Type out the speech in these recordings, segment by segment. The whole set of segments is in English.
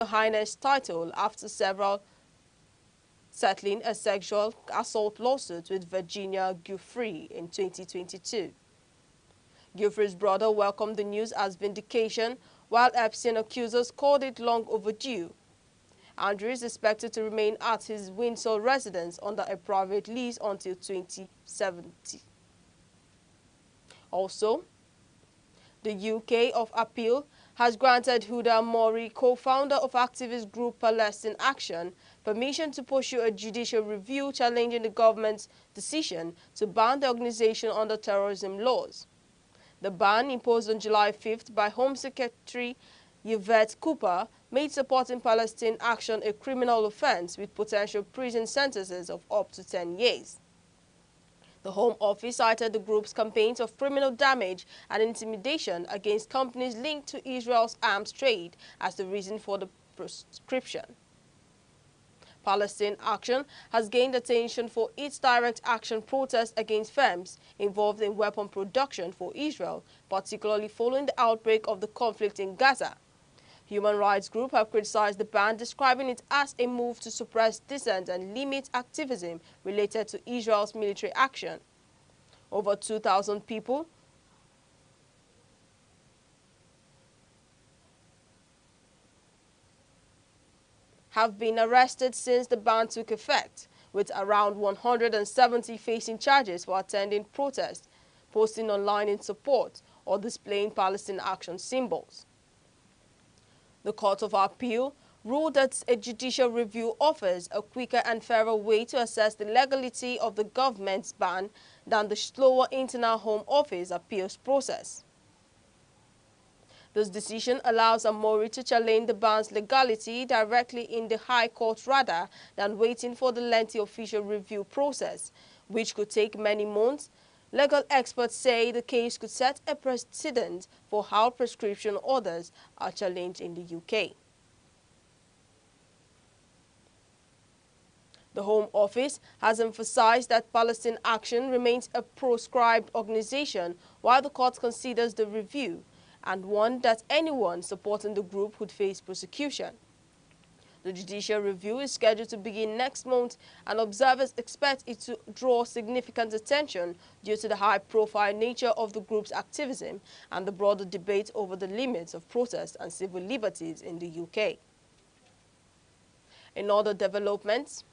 Highness title after several settling a sexual assault lawsuit with Virginia Giuffre in 2022. Giuffre's brother welcomed the news as vindication, while Epstein accusers called it long overdue. Andrew is expected to remain at his Windsor residence under a private lease until 2070. Also, the UK of Appeal has granted Huda Mori, co-founder of activist group Palestine Action, permission to pursue a judicial review challenging the government's decision to ban the organization under terrorism laws. The ban, imposed on July 5th by Home Secretary Yvette Cooper, made supporting Palestine Action a criminal offense with potential prison sentences of up to 10 years. The Home Office cited the group's campaigns of criminal damage and intimidation against companies linked to Israel's arms trade as the reason for the proscription. Palestine Action has gained attention for its direct action protest against firms involved in weapon production for Israel, particularly following the outbreak of the conflict in Gaza. Human rights groups have criticized the ban, describing it as a move to suppress dissent and limit activism related to Israel's military action. Over 2,000 people have been arrested since the ban took effect, with around 170 facing charges for attending protests, posting online in support, or displaying Palestine Action symbols. The Court of Appeal ruled that a judicial review offers a quicker and fairer way to assess the legality of the government's ban than the slower internal Home Office appeals process. This decision allows Amori to challenge the ban's legality directly in the High Court rather than waiting for the lengthy official review process, which could take many months. Legal experts say the case could set a precedent for how prescription orders are challenged in the UK. The Home Office has emphasized that Palestine Action remains a proscribed organization, while the court considers the review and warned that anyone supporting the group would face prosecution. The judicial review is scheduled to begin next month, and observers expect it to draw significant attention due to the high-profile nature of the group's activism and the broader debate over the limits of protest and civil liberties in the UK. In other developments,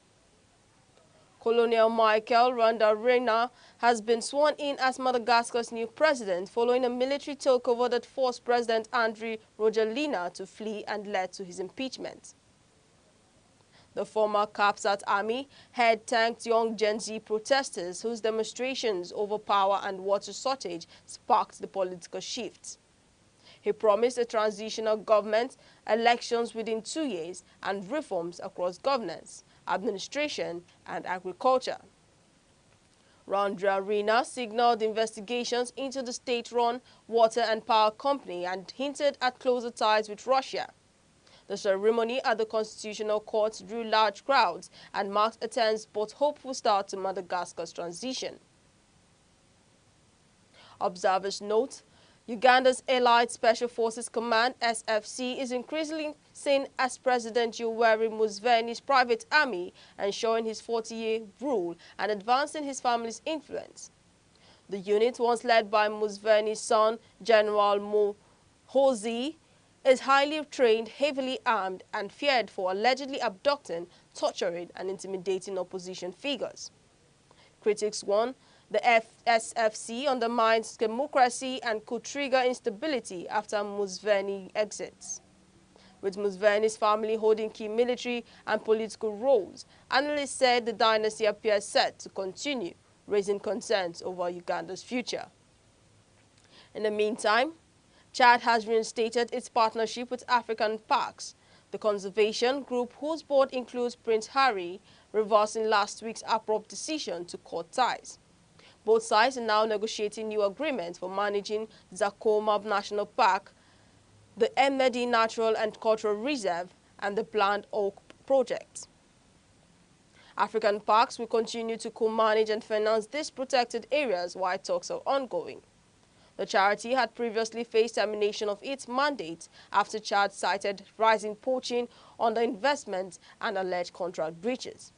Colonel Michael Randarena has been sworn in as Madagascar's new president following a military takeover that forced President Andry Rajoelina to flee and led to his impeachment. The former Capsat army head thanked young Gen Z protesters whose demonstrations over power and water shortage sparked the political shift. He promised a transitional government, elections within 2 years, and reforms across governance, administration, and agriculture. Randarena signaled investigations into the state-run water and power company and hinted at closer ties with Russia. The ceremony at the Constitutional Court drew large crowds and marked a tense but hopeful start to Madagascar's transition. Observers note Uganda's Allied Special Forces Command (SFC) is increasingly seen as President Yoweri Museveni's private army, ensuring his 40-year rule and advancing his family's influence. The unit, once led by Museveni's son, General Muhoozi, is highly trained, heavily armed, and feared for allegedly abducting, torturing, and intimidating opposition figures. Critics warn the SFC undermines democracy and could trigger instability after Museveni exits. With Museveni's family holding key military and political roles, analysts said the dynasty appears set to continue, raising concerns over Uganda's future. In the meantime, Chad has reinstated its partnership with African Parks, the conservation group whose board includes Prince Harry, reversing last week's abrupt decision to cut ties. Both sides are now negotiating new agreements for managing Zakoma National Park, the Emedi Natural and Cultural Reserve, and the planned Oak Project. African Parks will continue to co-manage and finance these protected areas while talks are ongoing. The charity had previously faced termination of its mandate after Chad cited rising poaching, underinvestment, and alleged contract breaches.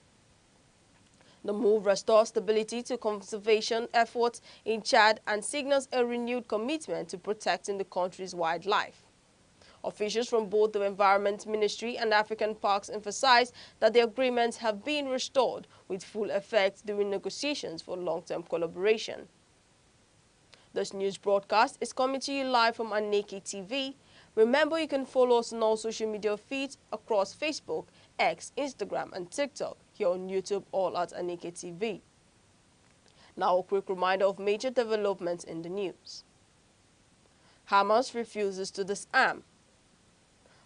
The move restores stability to conservation efforts in Chad and signals a renewed commitment to protecting the country's wildlife. Officials from both the Environment Ministry and African Parks emphasized that the agreements have been restored with full effect during negotiations for long-term collaboration. This news broadcast is coming to you live from Aneke TV. Remember, you can follow us on all social media feeds across Facebook, X, Instagram, and TikTok. Here on YouTube, all at Aneke TV. Now, a quick reminder of major developments in the news. Hamas refuses to disarm.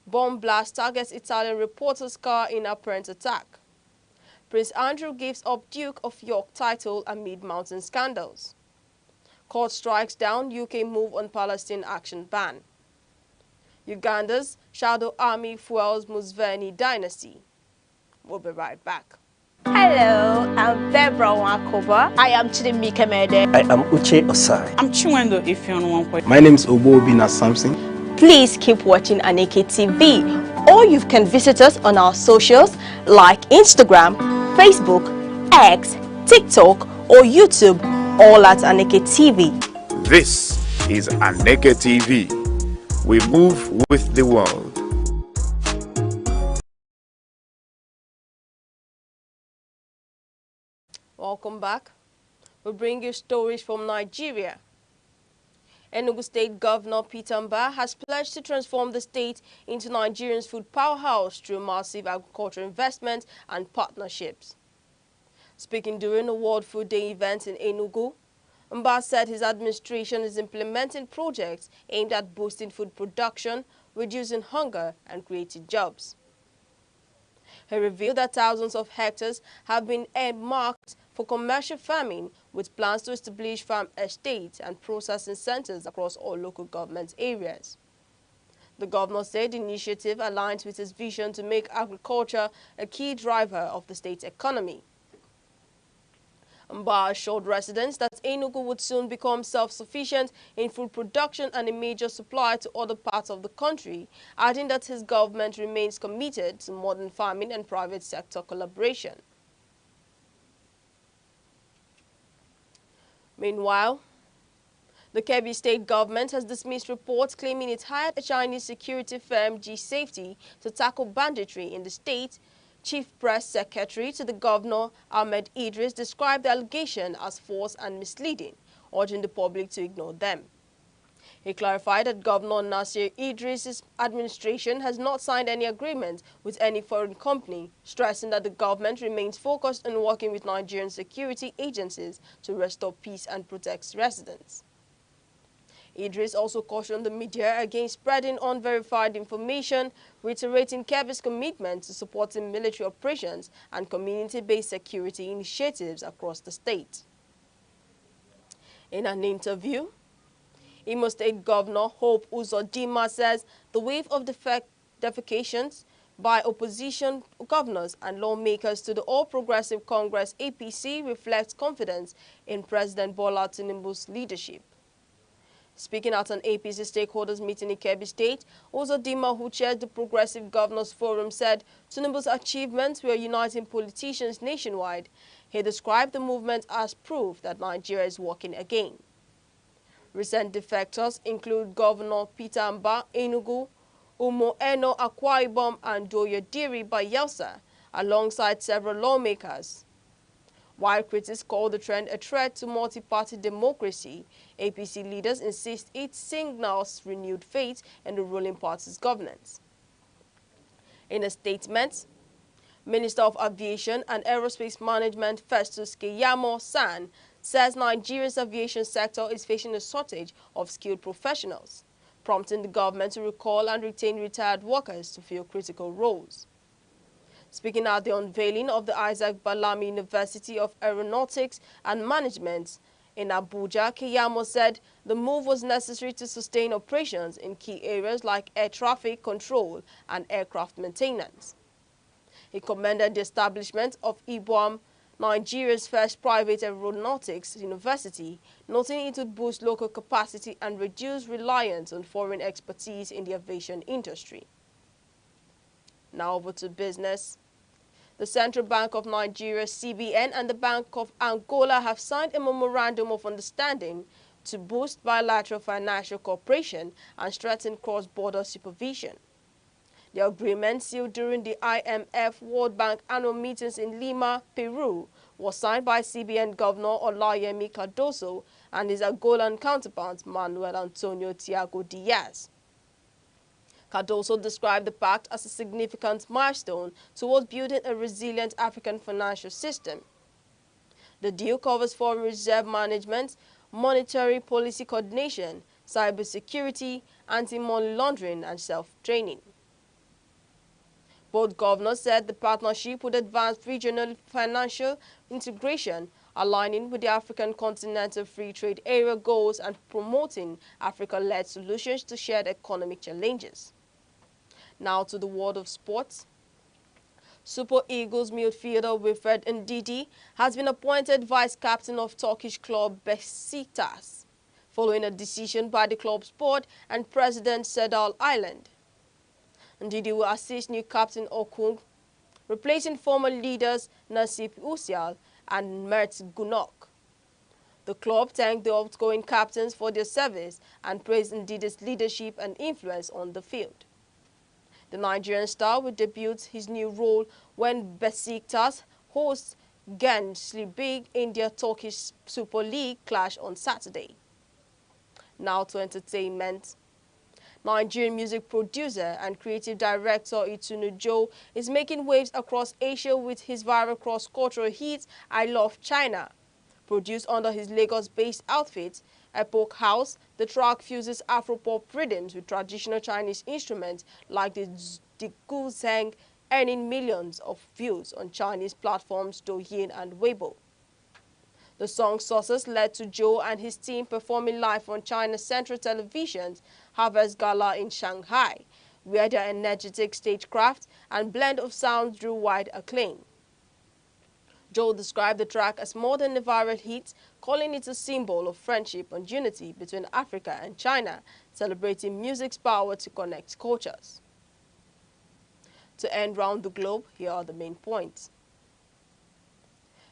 Bomb blast targets Italian reporter's car in apparent attack. Prince Andrew gives up Duke of York title amid mountain scandals. Court strikes down UK move on Palestine action ban. Uganda's shadow army fuels Museveni dynasty. We'll be right back. Hello, I'm Debra Wakoba. I am Chidimike Mede. I am Uche Osai. I'm Chiwendo Ifeonwankwe. My name is Obo Obina Samson. Please keep watching Aneke TV, or you can visit us on our socials like Instagram, Facebook, X, TikTok, or YouTube, all at Aneke TV. This is Aneke TV. We move with the world. Welcome back. We bring you stories from Nigeria. Enugu State Governor Peter Mbah has pledged to transform the state into Nigeria's food powerhouse through massive agricultural investment and partnerships. Speaking during a World Food Day event in Enugu, Mbah said his administration is implementing projects aimed at boosting food production, reducing hunger, and creating jobs. He revealed that thousands of hectares have been earmarked for commercial farming, with plans to establish farm estates and processing centers across all local government areas. The governor said the initiative aligns with his vision to make agriculture a key driver of the state's economy. Mbah assured residents that Enugu would soon become self-sufficient in food production and a major supplier to other parts of the country, adding that his government remains committed to modern farming and private sector collaboration. Meanwhile, the Kebbi state government has dismissed reports claiming it hired a Chinese security firm, G-Safety, to tackle banditry in the state. Chief Press Secretary to the governor, Ahmed Idris, described the allegation as false and misleading, urging the public to ignore them. He clarified that Governor Nasir Idris' administration has not signed any agreement with any foreign company, stressing that the government remains focused on working with Nigerian security agencies to restore peace and protect residents. Idris also cautioned the media against spreading unverified information, reiterating Kebbi's commitment to supporting military operations and community-based security initiatives across the state. In an interview, Imo State Governor Hope Uzodinma says the wave of defecations by opposition governors and lawmakers to the All Progressive Congress APC reflects confidence in President Bola Tinubu's leadership. Speaking at an APC stakeholders meeting in Kebbi State, Uzodinma, who chaired the Progressive Governors Forum, said Tinubu's achievements were uniting politicians nationwide. He described the movement as proof that Nigeria is working again. Recent defectors include Governor Peter Mbah Enugu, Umo Eno Akwa Ibom, and Doyodiri Bayelsa, alongside several lawmakers. While critics call the trend a threat to multi-party democracy, APC leaders insist it signals renewed faith in the ruling party's governance. In a statement, Minister of Aviation and Aerospace Management Festus Keyamo San says Nigeria's aviation sector is facing a shortage of skilled professionals, prompting the government to recall and retain retired workers to fill critical roles. Speaking at the unveiling of the Isaac Balami University of Aeronautics and Management in Abuja, Keyamo said the move was necessary to sustain operations in key areas like air traffic control and aircraft maintenance. He commended the establishment of IBOAM Nigeria's first private aeronautics university, noting it would boost local capacity and reduce reliance on foreign expertise in the aviation industry. Now over to business. The Central Bank of Nigeria, CBN, and the Bank of Angola have signed a memorandum of understanding to boost bilateral financial cooperation and strengthen cross-border supervision. The agreement, sealed during the IMF World Bank annual meetings in Lima, Peru, was signed by CBN Governor Olayemi Cardoso and his Angolan counterpart Manuel Antonio Tiago Diaz. Cardoso described the pact as a significant milestone towards building a resilient African financial system. The deal covers foreign reserve management, monetary policy coordination, cybersecurity, anti-money laundering, and self-training. Both governors said the partnership would advance regional financial integration, aligning with the African Continental Free Trade Area goals and promoting Africa-led solutions to shared economic challenges. Now to the world of sports. Super Eagles midfielder Wilfred Ndidi has been appointed vice-captain of Turkish club Besiktas, following a decision by the club's board and president Sedal Island. Ndidi will assist new captain Okung, replacing former leaders Nasip Usial and Mert Gunok. The club thanked the outgoing captains for their service and praised Ndidi's leadership and influence on the field. The Nigerian star will debut his new role when Besiktas hosts Gençlerbirliği in their Turkish Super League clash on Saturday. Now to entertainment. Nigerian music producer and creative director Itunu Joe is making waves across Asia with his viral cross-cultural hit I Love China. Produced under his Lagos-based outfit, Epoch House, the track fuses Afro-pop rhythms with traditional Chinese instruments like the guzheng, earning millions of views on Chinese platforms Douyin and Weibo. The song's success led to Joe and his team performing live on China's Central Television's Harvest Gala in Shanghai, where their energetic stagecraft and blend of sounds drew wide acclaim. Joe described the track as more than a viral hit, calling it a symbol of friendship and unity between Africa and China, celebrating music's power to connect cultures. To end round the globe, here are the main points.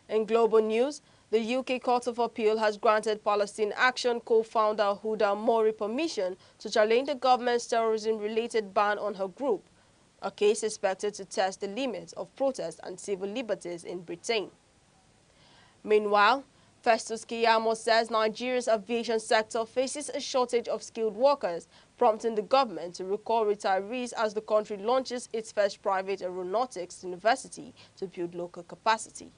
In global news, the UK Court of Appeal has granted Palestine Action co-founder Huda Mori permission to challenge the government's terrorism-related ban on her group, a case expected to test the limits of protest and civil liberties in Britain. Meanwhile, Festus Keyamo says Nigeria's aviation sector faces a shortage of skilled workers, prompting the government to recall retirees as the country launches its first private aeronautics university to build local capacity.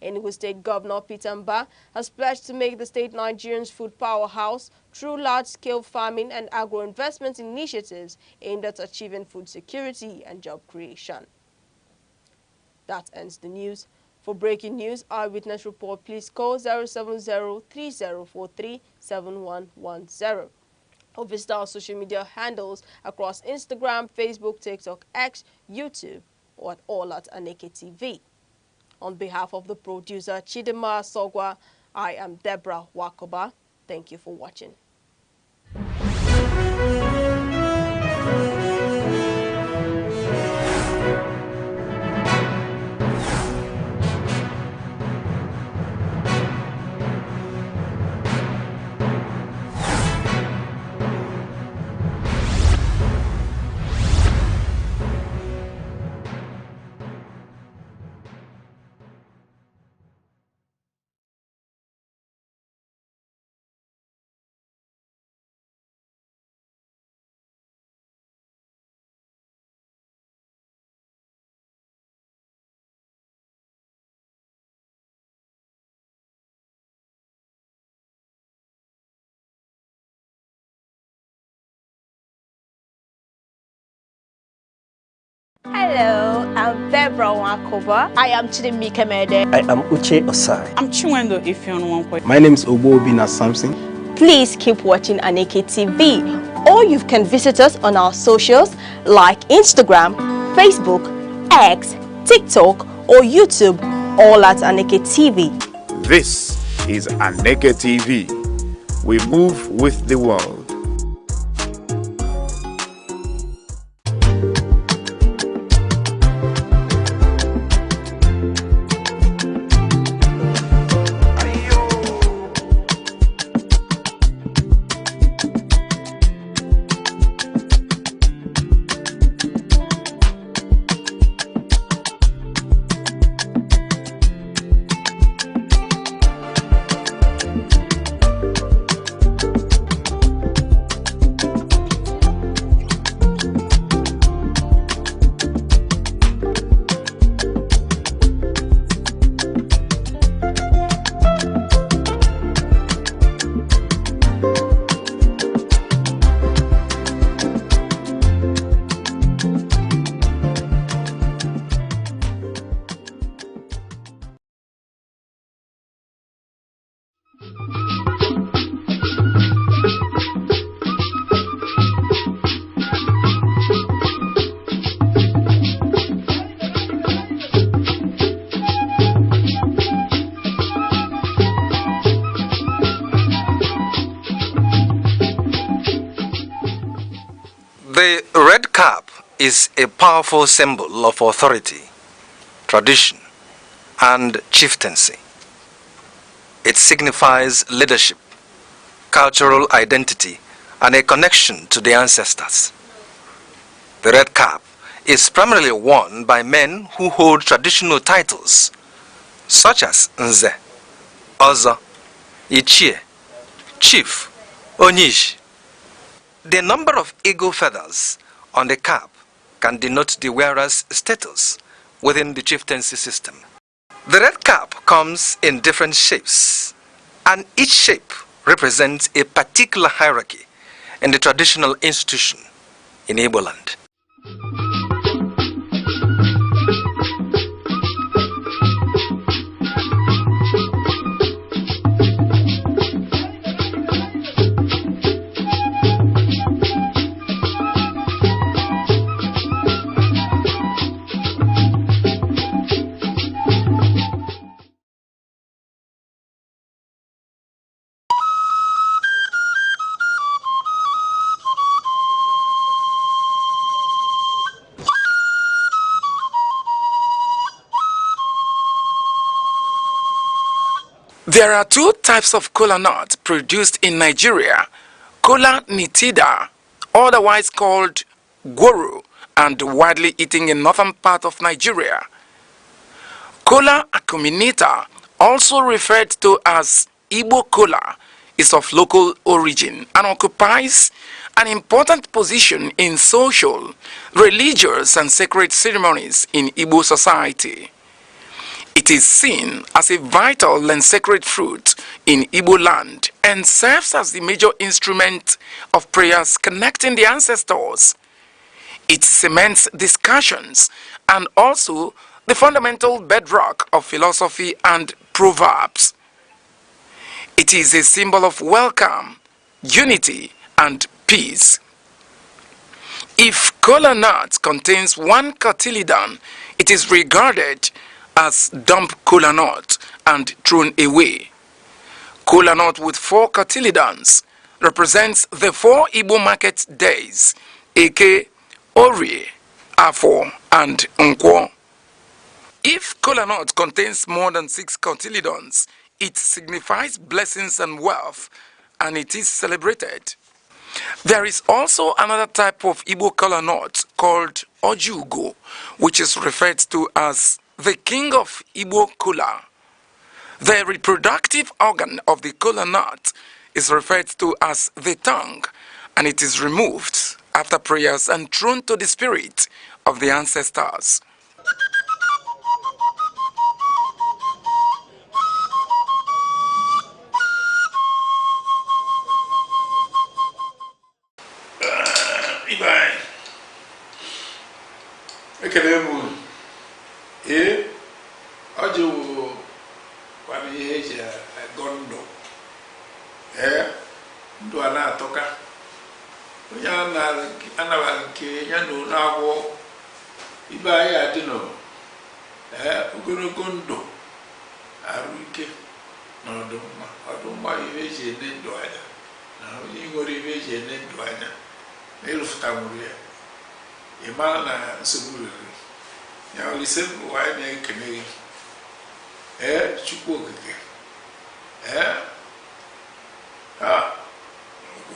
Enugu State Governor Peter Mbah has pledged to make the state Nigeria's food powerhouse through large-scale farming and agro-investment initiatives aimed at achieving food security and job creation. That ends the news. For breaking news, eyewitness report, please call 070-3043-7110. Or visit our social media handles across Instagram, Facebook, TikTok, X, YouTube, or at all at Aneke TV. On behalf of the producer Chidima Sogwa, I am Deborah Wakoba. Thank you for watching. Hello, I'm Deborah Wakoba. I am Chidimi Kemede. I am Uche Osai. I'm Chiwendo Ifeonwankwe. My name is Obobina Samson. Please keep watching Aneke TV, or you can visit us on our socials like Instagram, Facebook, X, TikTok, or YouTube, all at Aneke TV. This is Aneke TV. We move with the world. The red cap is a powerful symbol of authority, tradition, and chieftaincy. It signifies leadership, cultural identity, and a connection to the ancestors. The red cap is primarily worn by men who hold traditional titles such as Nze, Ozo, Ichie, Chief, Onyish. The number of eagle feathers on the cap can denote the wearer's status within the chieftaincy system. The red cap comes in different shapes, and each shape represents a particular hierarchy in the traditional institution in Igbo land. There are two types of kola nut produced in Nigeria: kola nitida, otherwise called gworo, and widely eaten in northern part of Nigeria. Kola acuminata, also referred to as Igbo kola, is of local origin and occupies an important position in social, religious, and sacred ceremonies in Igbo society. It is seen as a vital and sacred fruit in Igbo land and serves as the major instrument of prayers connecting the ancestors. It cements discussions and also the fundamental bedrock of philosophy and proverbs. It is a symbol of welcome, unity, and peace. If kola nut contains one cotyledon, it is regarded as dump kola nut and thrown away. Kola nut with 4 cotyledons represents the 4 Igbo market days: Eke, Orie, Afo, and Nkwo. If kola nut contains more than 6 cotyledons, it signifies blessings and wealth, and it is celebrated. There is also another type of Igbo kola nut called Ojugo, which is referred to as the king of Igbo kola. The reproductive organ of the kola nut is referred to as the tongue, and it is removed after prayers and thrown to the spirit of the ancestors. aruke na ọdụmma ihe eji ene ndụ anya na onye nwere ihe eji ene ndụ anya na ịrụfụtanwuru ya ị mara na nsogbu riri ya olise bụ anyị na-ekene gị Chukwu okike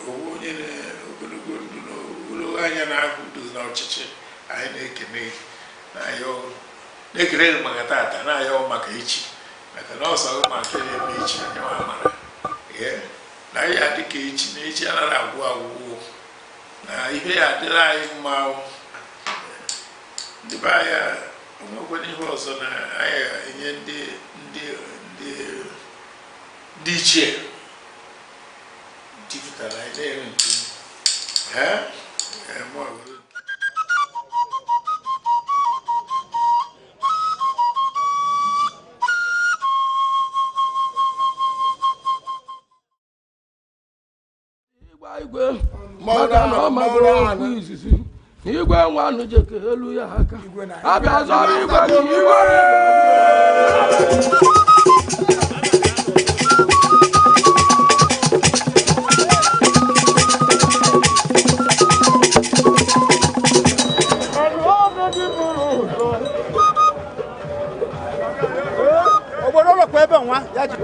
onye ogologo ndụ na ogologo anya na-ahụ ndụ n'ọchịchị anyị na-ekene gị na-ekele gị maka tata na-ayọ maka echi maka na ọsọ maka eme echi anya mara na ya dịka echi na echi anaghị agwụ agwụgwụ na ihe ya adịrị anyị mma ndị be anya onwekwana ihe ọzọ na anyị enye ndị ichie jupụtara anyị na-ere nke igwe maka na ọ magoro okwu izizi igwe nwanụ jeke elu ya aka abịa zọrọ igwe gị igwe obodo ọlọkwa ebe nwa ya ji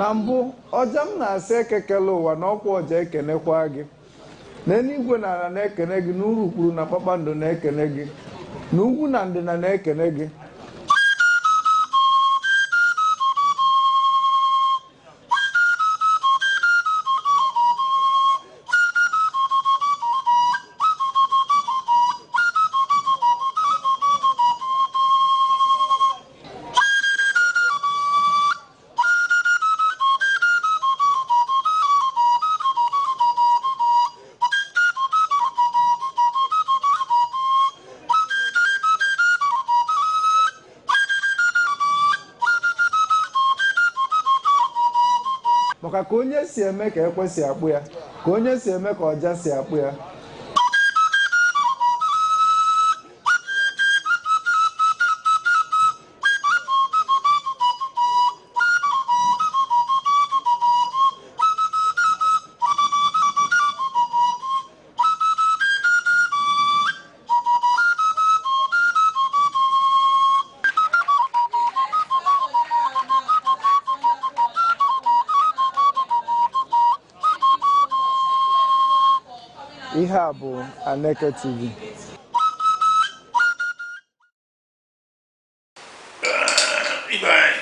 na mbụ ọja m na-asị ekekele ụwa na ọkwa ọja ekenekwa gị n'eluigwe na ala na-ekene gị na urukpuru na kpakpando na-ekene gị na ugwu na ndịna na-ekene gị maka ka onye si eme ka ekwe si akpụ ya ka onye si eme ka ọja si akpụ ya ihe a bụ Aneke TV. Ibe anyị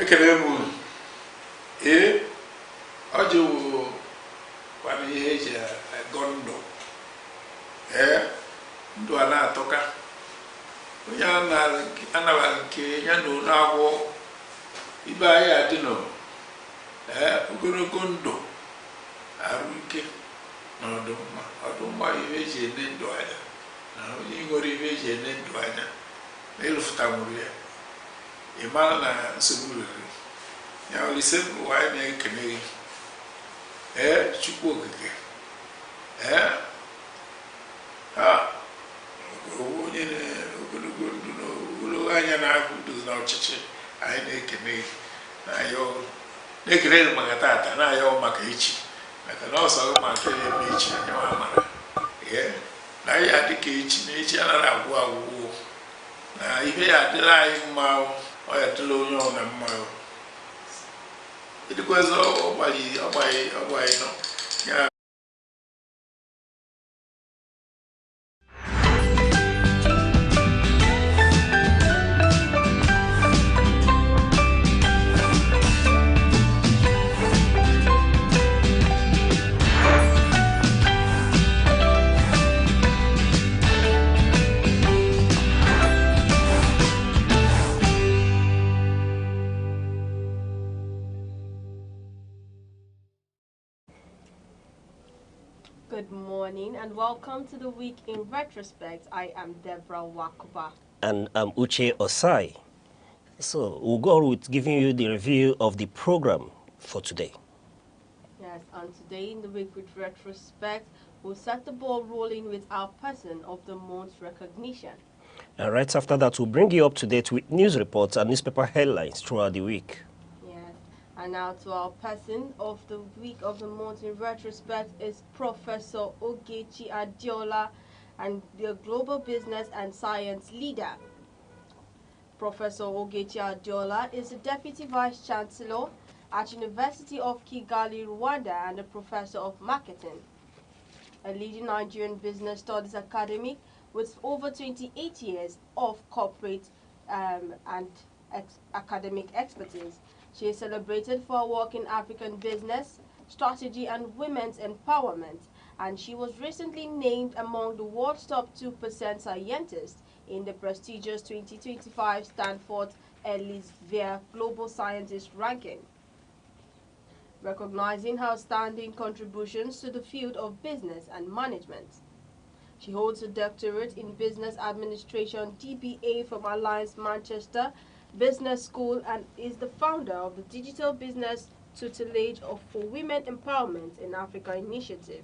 ekele m ọ jụụ kwana ihe eji agọ ndụ ndụ a na-atọka onye anara nke ya na ụlọ agwọ ibe anyị adịnọ ogologo ndụ arụ ike na ọdụmma ihe eji ene ndụ anya na onye nwere ihe eji ene ndụ anya na ịlụfụta nwụrụ ya ị mara na nsogbu riri ya olise bụ anyị na-ekene gị Chukwu okike onye ogologo ndụ na ogologo anya na-ahụ udo na ọchịchị anyị na-ekene gị na-ekene gị maka tata na-ayọ maka echi maka na ọsọ gị maka eme echi anya mara na ya dịka echi na echi anaghị agwụ agwụgwụ na ihe ya adịla anyị mma ọ ya dịla onye ọ na mma edịkwazị ọgbaghị nọ ya. Good morning and welcome to the Week in Retrospect. I am Deborah Wakuba. And I'm Uche Osai. So we'll go on with giving you the review of the program for today. Yes, and today in the Week with Retrospect, we'll set the ball rolling with our Person of the Month recognition. And right after that, we'll bring you up to date with news reports and newspaper headlines throughout the week. And now to our Person of the Week of the Month in Retrospect is Professor Ogechi Adiola, and the Global Business and Science Leader. Professor Ogechi Adiola is the Deputy Vice Chancellor at University of Kigali, Rwanda, and a Professor of Marketing. A leading Nigerian business studies academic with over 28 years of corporate and academic expertise. She is celebrated for her work in African business, strategy and women's empowerment, and she was recently named among the world's top 2% scientists in the prestigious 2025 Stanford Elsevier Global Scientist Ranking. Recognizing her outstanding contributions to the field of business and management. She holds a doctorate in Business Administration DBA from Alliance Manchester Business School and is the founder of the Digital Business Tutelage for Women Empowerment in Africa initiative.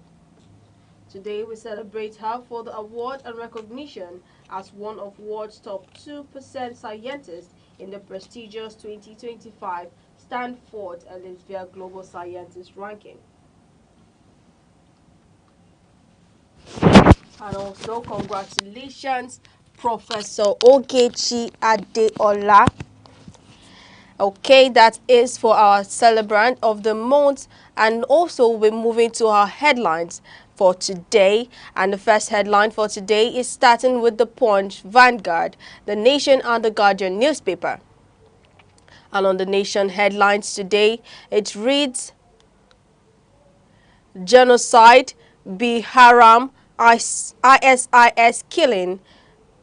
Today we celebrate her for the award and recognition as one of world's top 2% scientists in the prestigious 2025 Stanford Elsevier Global Scientist Ranking. And also congratulations Professor Ogechi Adeola. Okay, that is for our celebrant of the month, and also we're moving to our headlines for today. And the first headline for today is starting with the Punch, Vanguard, The Nation and the Guardian newspaper. And on the Nation headlines today, it reads, genocide, be haram, ISIS killing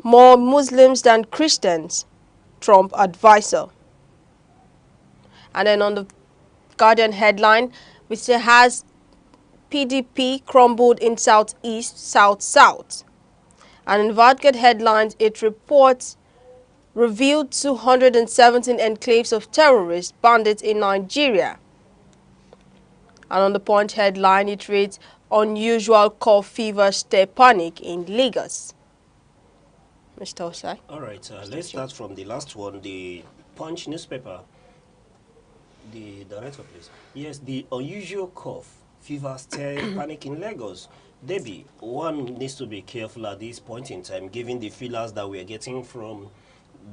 more Muslims than Christians, Trump advisor. And then on the Guardian headline, which has PDP crumbled in Southeast, South. And in Vanguard headlines, it reports revealed 217 enclaves of terrorist bandits in Nigeria. And on the Punch headline, it reads, unusual cough fever stir panic in Lagos. Mr. Osai. All right, let's start from the last one, the Punch newspaper. The director, please. Yes, the unusual cough fever stir panic in Lagos. Debbie, one needs to be careful at this point in time, given the feelers that we are getting from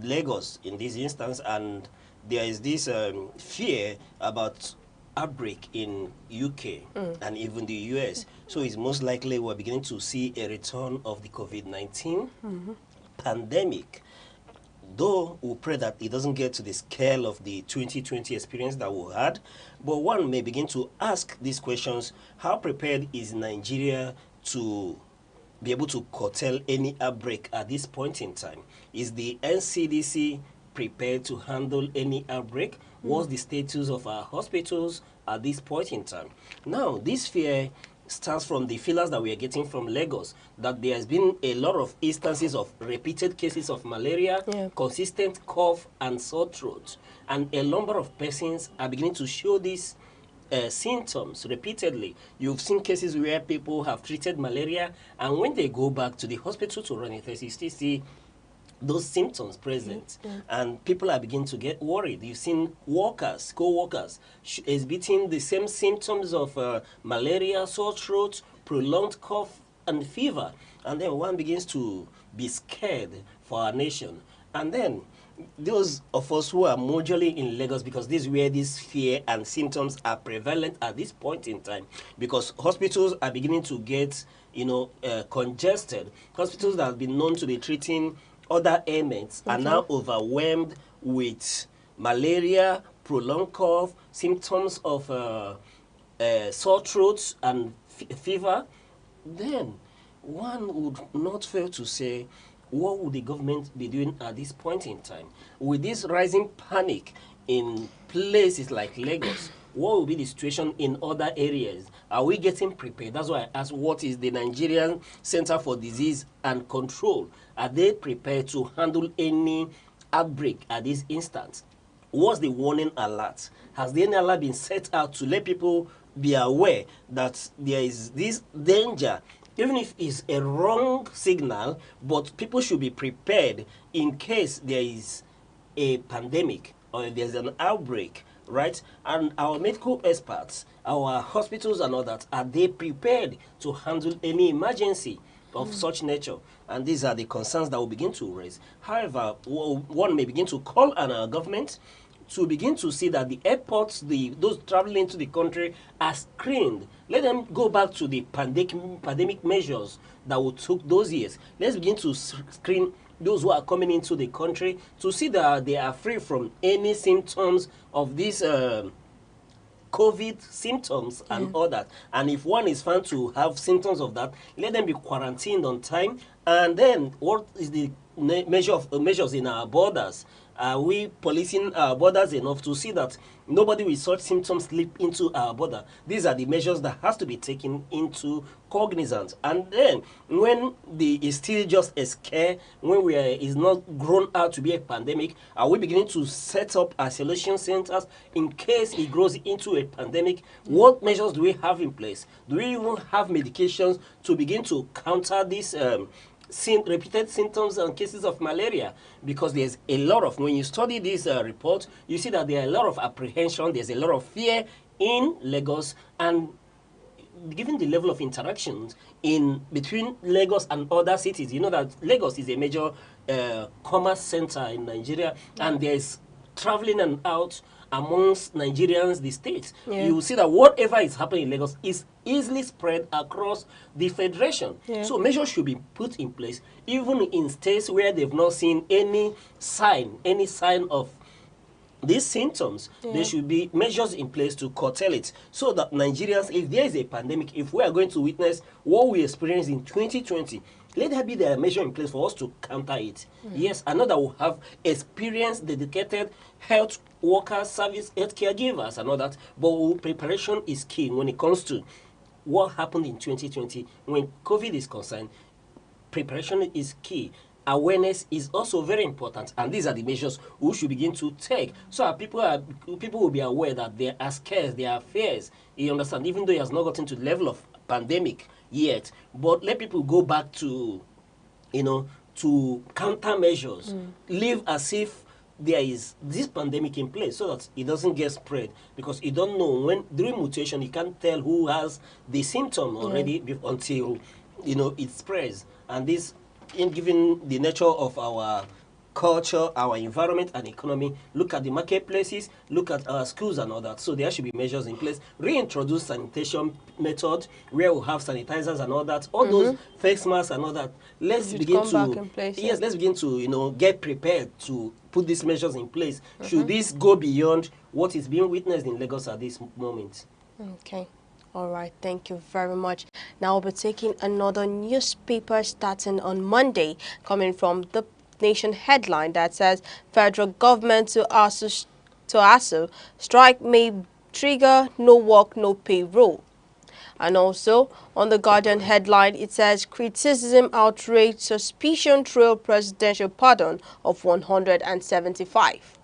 Lagos in this instance, and there is this fear about outbreak in UK and even the US. So it's most likely we're beginning to see a return of the COVID-19 pandemic. Though we pray that it doesn't get to the scale of the 2020 experience that we had, but one may begin to ask these questions. How prepared is Nigeria to be able to curtail any outbreak at this point in time? Is the NCDC prepared to handle any outbreak? What's the status of our hospitals at this point in time? Now, this fear starts from the feelers that we are getting from Lagos, that there has been a lot of instances of repeated cases of malaria, consistent cough and sore throat, and a number of persons are beginning to show these symptoms repeatedly. You've seen cases where people have treated malaria, and when they go back to the hospital to run a test, you still see those symptoms present, and people are beginning to get worried. You've seen workers, co-workers, exhibiting the same symptoms of malaria, sore throat, prolonged cough, and fever, and then one begins to be scared for our nation. And then those of us who are majorly in Lagos, because this is where this fear and symptoms are prevalent at this point in time, because hospitals are beginning to get, congested. Hospitals that have been known to be treating other ailments are now overwhelmed with malaria, prolonged cough, symptoms of sore throats and fever. Then one would not fail to say, what would the government be doing at this point in time? With this rising panic in places like Lagos, what will be the situation in other areas? Are we getting prepared? That's why I asked, what is the Nigerian Center for Disease and Control? Are they prepared to handle any outbreak at this instant? What's the warning alert? Has the alert been set out to let people be aware that there is this danger, even if it's a wrong signal, but people should be prepared in case there is a pandemic or there's an outbreak, right? And our medical experts, our hospitals and all that, are they prepared to handle any emergency of such nature? And these are the concerns that will begin to raise. However, one may begin to call on our government to begin to see that the airports, those traveling into the country, are screened. Let them go back to the pandemic measures that we took those years. Let's begin to screen those who are coming into the country to see that they are free from any symptoms of these COVID symptoms and all that. And if one is found to have symptoms of that, let them be quarantined on time. And then what is the measures in our borders? Are we policing our borders enough to see that nobody with such symptoms slip into our border? These are the measures that has to be taken into cognizance. And then when it's still just a scare, when is not grown out to be a pandemic, are we beginning to set up isolation centers in case it grows into a pandemic? What measures do we have in place? Do we even have medications to begin to counter this repeated symptoms and cases of malaria? Because there's a lot of, when you study this report, you see that there are a lot of apprehension, there's a lot of fear in Lagos, and given the level of interactions in between Lagos and other cities, you know that Lagos is a major commerce center in Nigeria, and there's traveling and out amongst Nigerians, the states, Yeah. you will see that whatever is happening in Lagos is easily spread across the federation. Yeah. So measures should be put in place, even in states where they've not seen any sign of these symptoms. Yeah. There should be measures in place to curtail it, so that Nigerians, if there is a pandemic, if we are going to witness what we experienced in 2020, let there be the measure in place for us to counter it. Yes, I know that we have experienced dedicated health workers, service health caregivers and all that, but preparation is key when it comes to what happened in 2020. When COVID is concerned, preparation is key. Awareness is also very important, and these are the measures we should begin to take, so that people will be aware that there are scares, there are fears. You understand? Even though it has not gotten to the level of pandemic yet, but let people go back to, to countermeasures. Live as if there is this pandemic in place, so that it doesn't get spread, because you don't know when during mutation you can't tell who has the symptom already until it spreads. And this, in given the nature of our culture, our environment and economy, look at the marketplaces, look at our schools and all that. So there should be measures in place. Reintroduce sanitation method where we have sanitizers and all that. All those face masks and all that. Let's begin to let's begin to get prepared to put these measures in place. Should this go beyond what is being witnessed in Lagos at this moment? Okay. All right, thank you very much. Now we'll be taking another newspaper starting on Monday, coming from the Nation headline that says federal government to ASU strike may trigger no work, no payroll. And also on the Guardian headline, it says criticism, outrage, suspicion trail presidential pardon of 175.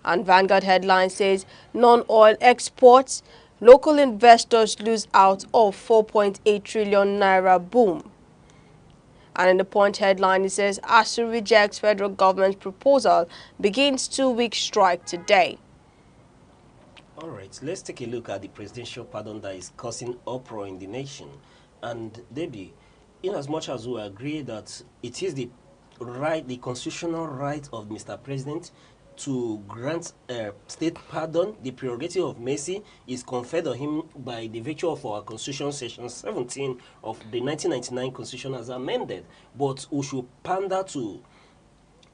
And Vanguard headline says non-oil exports, local investors lose out of 4.8 trillion naira boom. And in the Punch headline, it says ASU rejects federal government's proposal, begins 2-week strike today. All right, let's take a look at the presidential pardon that is causing uproar in the nation. And Debbie, in as much as we agree that it is the constitutional right of Mr. President to grant state pardon, the prerogative of mercy is conferred on him by the virtue of our Constitution, Section 17 of the 1999 Constitution as amended. But we should pander to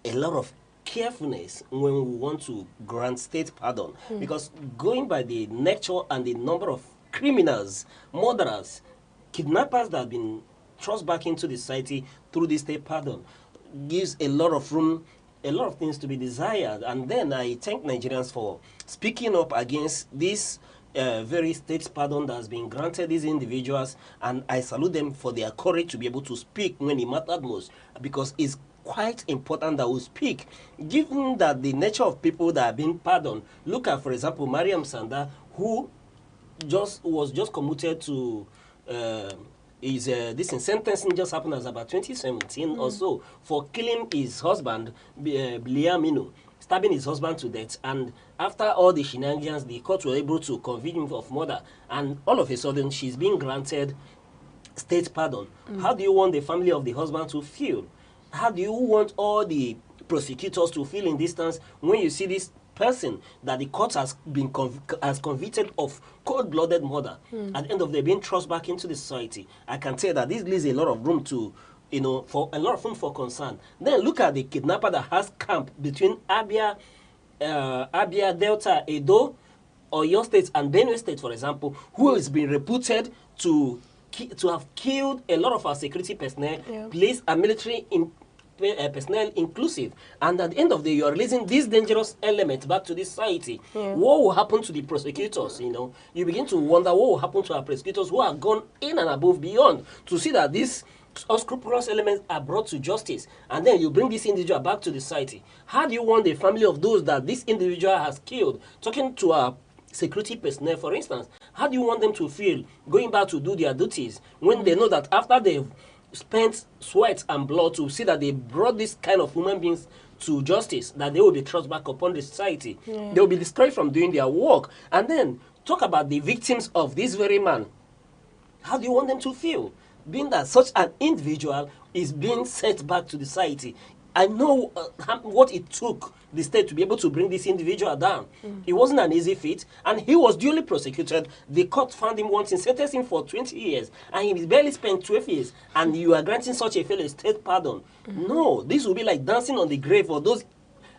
a lot of carefulness when we want to grant state pardon, because going by the nature and the number of criminals, murderers, kidnappers that have been thrust back into the society through this state pardon gives a lot of room, a lot of things to be desired. And then I thank Nigerians for speaking up against this very state pardon that has been granted these individuals, and I salute them for their courage to be able to speak when it mattered most, because it's quite important that we speak, given that the nature of people that are being pardoned. Look at, for example, Mariam Sanda, who was just commuted to this sentencing just happened as about 2017 or so, for killing his husband, Biliamino, stabbing his husband to death. And after all the shenanigans, the court were able to convict him of murder, and all of a sudden she's being granted state pardon. How do you want the family of the husband to feel? How do you want all the prosecutors to feel in distance when you see this person that the court has been convicted of cold-blooded murder, at the end of the day being thrust back into the society? I can tell that this leaves a lot of room to, for a lot of room for concern. Then look at the kidnapper that has camp between Abia, Delta, Edo, Oyo State and Benue State, for example, who has been reputed to have killed a lot of our security personnel, police and military personnel inclusive. And at the end of the day, you are releasing this dangerous element back to this society. What will happen to the prosecutors? You begin to wonder what will happen to our prosecutors who have gone in and above beyond to see that these unscrupulous elements are brought to justice, and then you bring this individual back to the society. How do you want the family of those that this individual has killed, talking to our security personnel, for instance, how do you want them to feel going back to do their duties when they know that after they've spent sweat and blood to see that they brought this kind of human beings to justice, that they will be thrust back upon the society? They will be discouraged from doing their work. And then talk about the victims of this very man. How do you want them to feel, being that such an individual is being sent back to the society? I know what it took the state to be able to bring this individual down. It wasn't an easy feat, and he was duly prosecuted. The court found him wanting, sentenced him for 20 years, and he barely spent 12 years, and you are granting such a fellow state pardon. No, this will be like dancing on the grave for those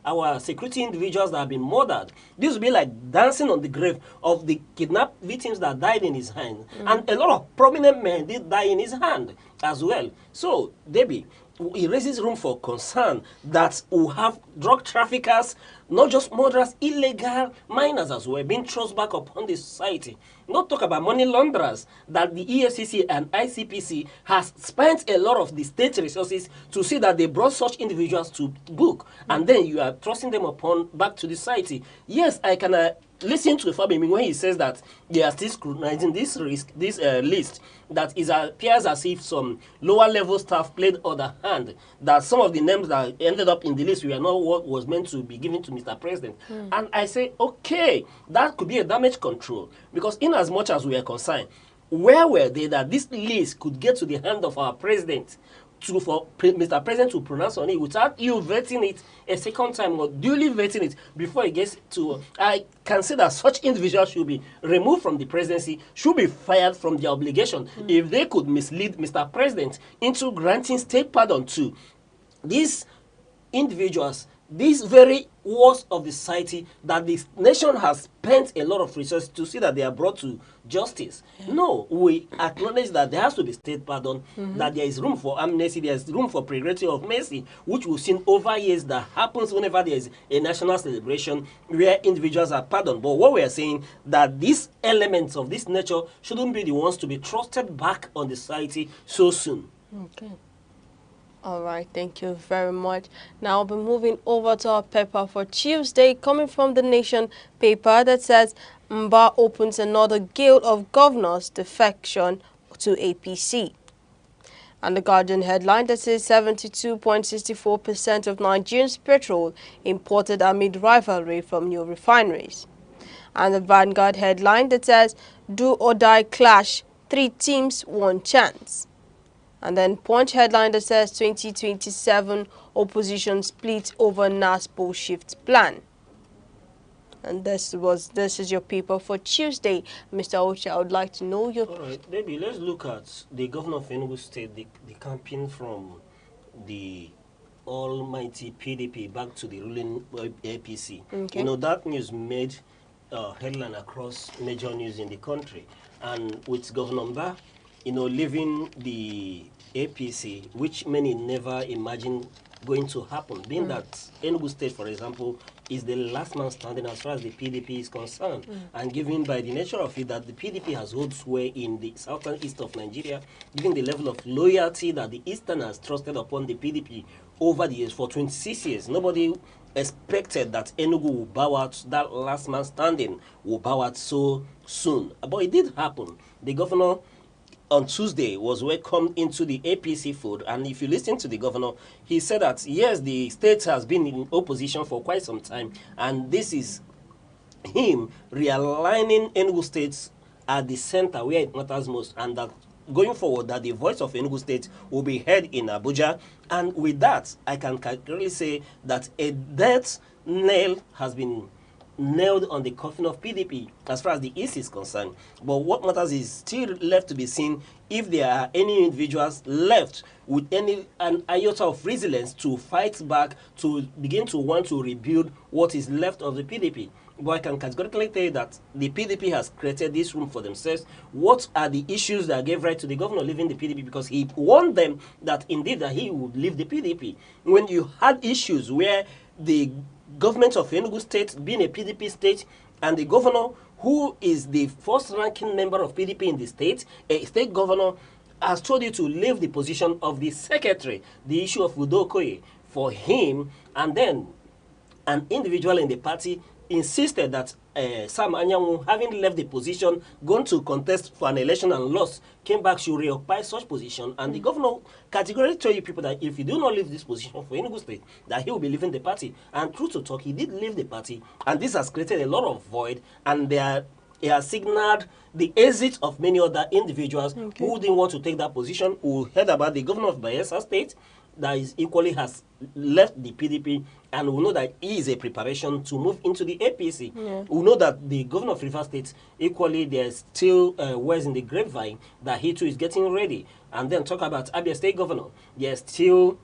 our security individuals that have been murdered. This will be like dancing on the grave of the kidnapped victims that died in his hand. And a lot of prominent men did die in his hand as well. So, Debbie, it raises room for concern that we have drug traffickers, not just murderers, illegal miners as well, being thrust back upon the society. Not talk about money launderers, that the EFCC and ICPC has spent a lot of the state resources to see that they brought such individuals to book, and then you are thrusting them upon back to the society. Yes, I can listen to Fabemi when he says that they are still scrutinizing this list, that it appears as if some lower level staff played other hand, that some of the names that ended up in the list were not what was meant to be given to Mr. President. And I say, okay, that could be a damage control, because in as much as we are concerned, where were they that this list could get to the hand of our president for Mr. President to pronounce on it without you vetting it a second time or duly vetting it before it gets to... I can say that such individuals should be removed from the presidency, should be fired from their obligation if they could mislead Mr. President into granting state pardon to these individuals, these very worst of the society that this nation has spent a lot of resources to see that they are brought to justice. No, we acknowledge that there has to be state pardon, that there is room for amnesty, there is room for prerogative of mercy, which we've seen over years that happens whenever there is a national celebration where individuals are pardoned. But what we are saying, that these elements of this nature shouldn't be the ones to be trusted back on the society so soon. Okay. All right, thank you very much. Now I'll be moving over to our paper for Tuesday, coming from the Nation paper that says Mba opens another guild of governors defection to APC. And the Guardian headline that says 72.64% of Nigerians' petrol imported amid rivalry from new refineries. And the Vanguard headline that says do or die clash, 3 teams, 1 chance. And then Punch headline that says 2027 opposition split over NASPO shift plan. And this is your paper for Tuesday. Mr. Ocha, I would like to know your... All right, maybe let's look at the governor of Enugu State, the campaign from the almighty PDP back to the ruling APC. Okay. You know, that news made headline across major news in the country. And with Governor Mba, you know, leaving the APC, which many never imagined going to happen, being that Enugu State, for example, is the last man standing as far as the PDP is concerned. And given by the nature of it that the PDP has hold sway in the southern east of Nigeria, given the level of loyalty that the Eastern has trusted upon the PDP over the years, for 26 years, nobody expected that Enugu will bow out, that last man standing will bow out so soon. But it did happen. The governor on Tuesday was welcomed into the APC fold, and if you listen to the governor, he said that yes, the state has been in opposition for quite some time, and this is him realigning Enugu State at the center where it matters most, and that going forward that the voice of Enugu State will be heard in Abuja. And with that, I can clearly say that a death nail has been nailed on the coffin of PDP as far as the East is concerned. But what matters is still left to be seen if there are any individuals left with an iota of resilience to fight back, to begin to want to rebuild what is left of the PDP. But I can categorically tell you that the PDP has created this room for themselves. What are the issues that gave right to the governor leaving the PDP? Because he warned them that indeed that he would leave the PDP. When you had issues where the government of Enugu State, being a PDP state, and the governor, who is the first-ranking member of PDP in the state, a state governor, has told you to leave the position of the secretary, the issue of Udokoye, for him, and then an individual in the party insisted that Sam Anyanwu, having left the position, going to contest for an election and lost, came back to reoccupy such position. And the governor categorically told you people that if you do not leave this position for Enugu State, that he will be leaving the party. And true to talk, he did leave the party. And this has created a lot of void. And he has signaled the exit of many other individuals who didn't want to take that position, who heard about the governor of Bayelsa State, that is equally has left the PDP, and we know that he is a preparation to move into the APC. Yeah. We know that the governor of River State, equally, there's still words in the grapevine that he too is getting ready. And then talk about Abia State governor, there's still,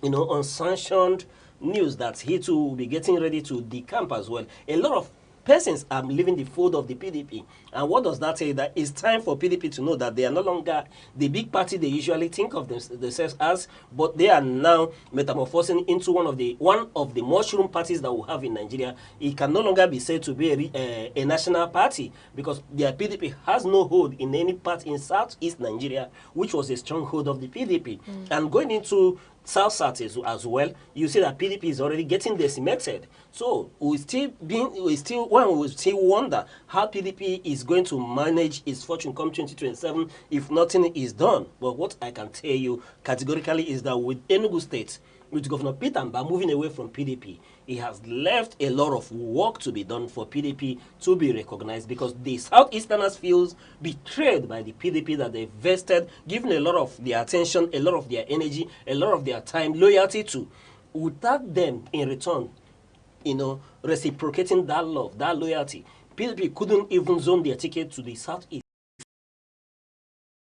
unsanctioned news that he too will be getting ready to decamp as well. A lot of persons are leaving the fold of the PDP. And what does that say? That it's time for PDP to know that they are no longer the big party they usually think of themselves as, but they are now metamorphosing into one of the mushroom parties that we have in Nigeria. It can no longer be said to be a national party, because their PDP has no hold in any part in Southeast Nigeria, which was a stronghold of the PDP. And going into South as well, you see that PDP is already getting decimated. So we still wonder how PDP is going to manage its fortune come 2027 if nothing is done. But what I can tell you categorically is that with Enugu State, with Governor Peter Mba moving away from PDP, he has left a lot of work to be done for PDP to be recognized, because the Southeasterners feels betrayed by the PDP that they vested, given a lot of their attention, a lot of their energy, a lot of their time, loyalty to, without them in return, reciprocating that love, that loyalty. PDP couldn't even zone their ticket to the Southeast.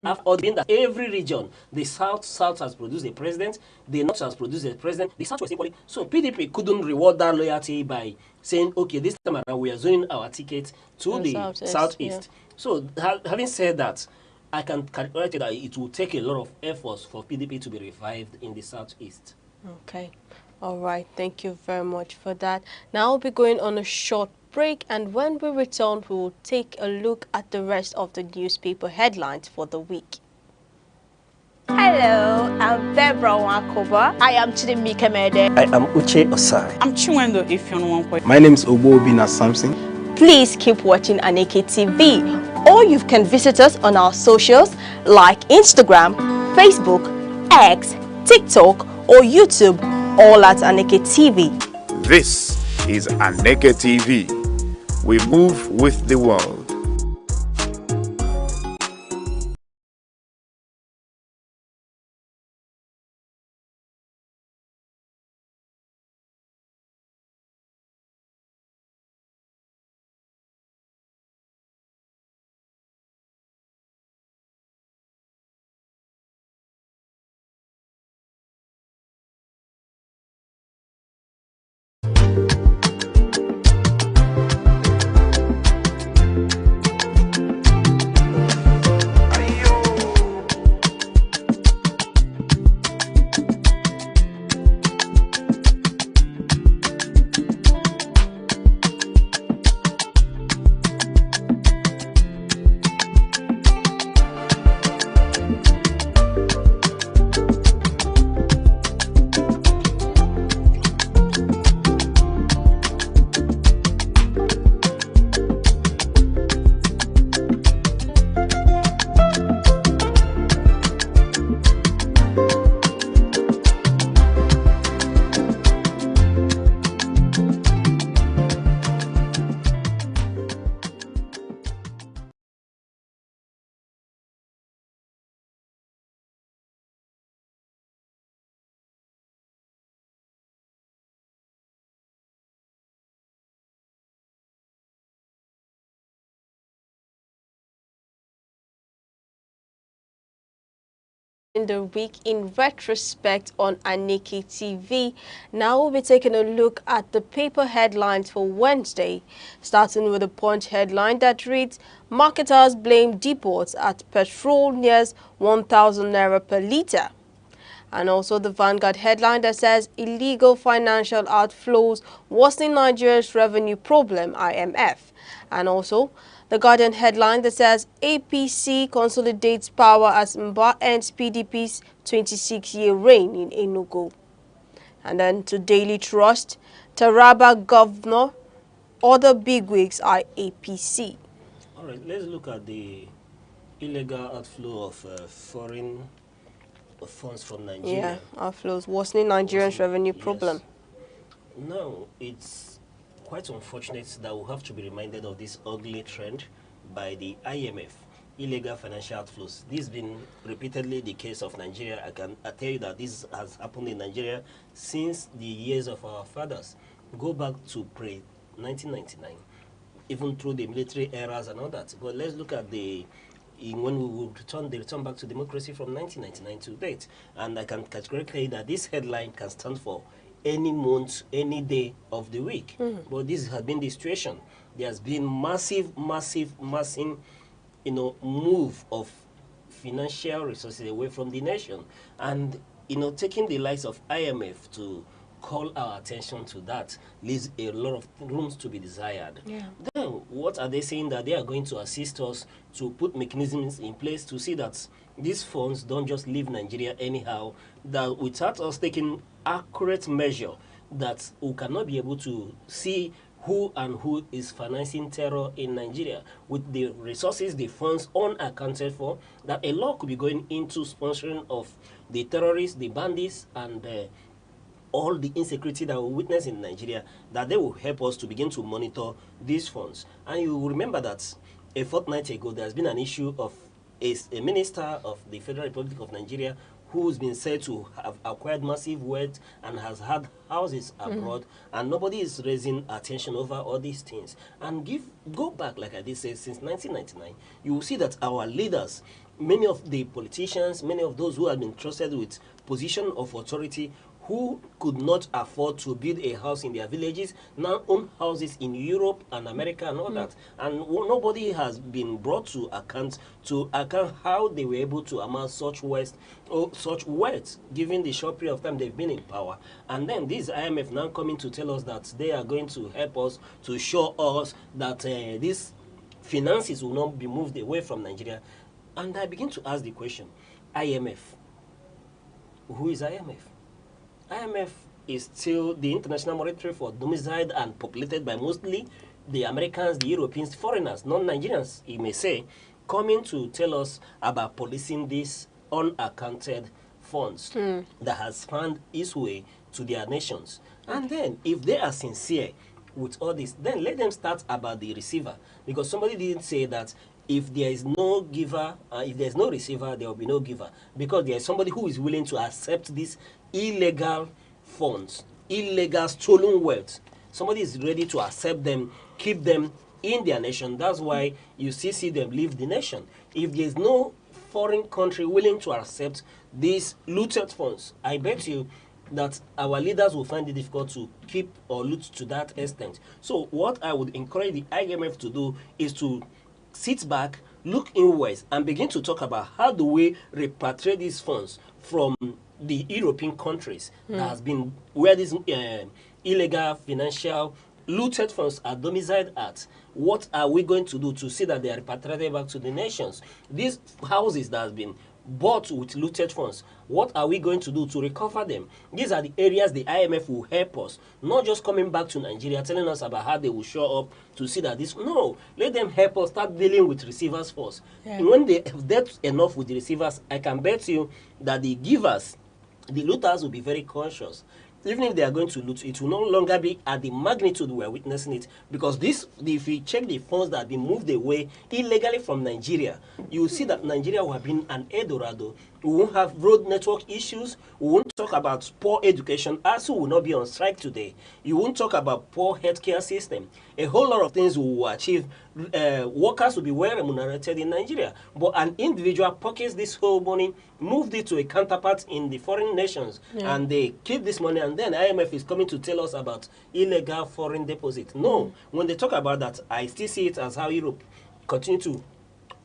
After being that every region, the South has produced a president, the North has produced a president, the South was equally. So PDP couldn't reward that loyalty by saying, okay, this time around we are zoning our ticket to the Southeast. Yeah. So having said that, I can calculate that it will take a lot of efforts for PDP to be revived in the Southeast. Okay. All right. Thank you very much for that. Now we'll be going on a short break, and when we return, we will take a look at the rest of the newspaper headlines for the week. Hello, I'm Debra Wakoba. I am Chidimi Kemede. I am Uche Osai. I'm Chiwendo Ifyonwankwe. My name is Obobina Samson. Please keep watching Aneke TV, or you can visit us on our socials like Instagram, Facebook, X, TikTok, or YouTube, all at Aneke TV. This is Aneke TV. We move with the world. In the week in retrospect on Aneke TV. Now we'll be taking a look at the paper headlines for Wednesday, starting with the Punch headline that reads, marketers blame depots at petrol nears 1,000 naira per litre. And also the Vanguard headline that says, illegal financial outflows worsening Nigeria's revenue problem, IMF. And also the Guardian headline that says, APC consolidates power as Mba ends PDP's 26-year reign in Enugu. And then to Daily Trust, Taraba governor, other bigwigs are APC. All right, let's look at the illegal outflow of foreign funds from Nigeria. Yeah, outflows worsening Nigeria's revenue problem. Now, it's quite unfortunate that we have to be reminded of this ugly trend by the IMF. illegal financial outflows. This has been repeatedly the case of Nigeria. I tell you that this has happened in Nigeria since the years of our fathers. Go back to pre-1999, even through the military eras and all that. But let's look at when we will return back to democracy from 1999 to date. And I can categorically say that this headline can stand for any month, any day of the week. But this has been the situation. There has been massive move of financial resources away from the nation. And, taking the likes of IMF to call our attention to that leaves a lot of rooms to be desired. Yeah. Then, what are they saying? That they are going to assist us to put mechanisms in place to see that these funds don't just leave Nigeria anyhow, that without us taking accurate measure, that we cannot be able to see who is financing terror in Nigeria with the resources, the funds unaccounted for, that a lot could be going into sponsoring of the terrorists, the bandits, and all the insecurity that we witness in Nigeria, that they will help us to begin to monitor these funds. And you will remember that a fortnight ago, there has been an issue of a minister of the Federal Republic of Nigeria who's been said to have acquired massive wealth and has had houses abroad, and nobody is raising attention over all these things. And go back, like I did say, since 1999, you will see that our leaders, many of the politicians, many of those who have been trusted with position of authority, who could not afford to build a house in their villages, now own houses in Europe and America and all that. And nobody has been brought to account how they were able to amass such wealth, given the short period of time they've been in power. And then this IMF now coming to tell us that they are going to help us to show us that these finances will not be moved away from Nigeria. And I begin to ask the question, IMF, who is IMF? IMF is still the International Monetary Fund, domiciled and populated by mostly the Americans, the Europeans, foreigners, non-Nigerians, you may say, coming to tell us about policing these unaccounted funds that has found its way to their nations. And then, if they are sincere with all this, then let them start about the receiver. Because somebody didn't say that if there is no giver, if there is no receiver, there will be no giver. Because there is somebody who is willing to accept these illegal funds, illegal stolen wealth. Somebody is ready to accept them, keep them in their nation. That's why you see them leave the nation. If there is no foreign country willing to accept these looted funds, I bet you that our leaders will find it difficult to keep or loot to that extent. So what I would encourage the IMF to do is to sit back, look inwards, and begin to talk about how do we repatriate these funds from the European countries that has been where these illegal financial looted funds are domiciled at. What are we going to do to see that they are repatriated back to the nations? These houses that have been bought with looted funds, what are we going to do to recover them? These are the areas the IMF will help us, not just coming back to Nigeria telling us about how they will show up to see that this. No, let them help us start dealing with receivers first. And when they have dealt enough with the receivers, I can bet you that the givers, the looters, will be very conscious. Even if they are going to loot, it will no longer be at the magnitude we are witnessing it. Because if you check the funds that have been moved away illegally from Nigeria, you will see that Nigeria will have been an Eldorado. We won't have road network issues. We won't talk about poor education. ASU will not be on strike today. You won't talk about poor healthcare system. A whole lot of things we will achieve. Workers will be well remunerated in Nigeria. But an individual pockets this whole money, moved it to a counterpart in the foreign nations, and they keep this money, and then IMF is coming to tell us about illegal foreign deposit. No, when they talk about that, I still see it as how Europe continue to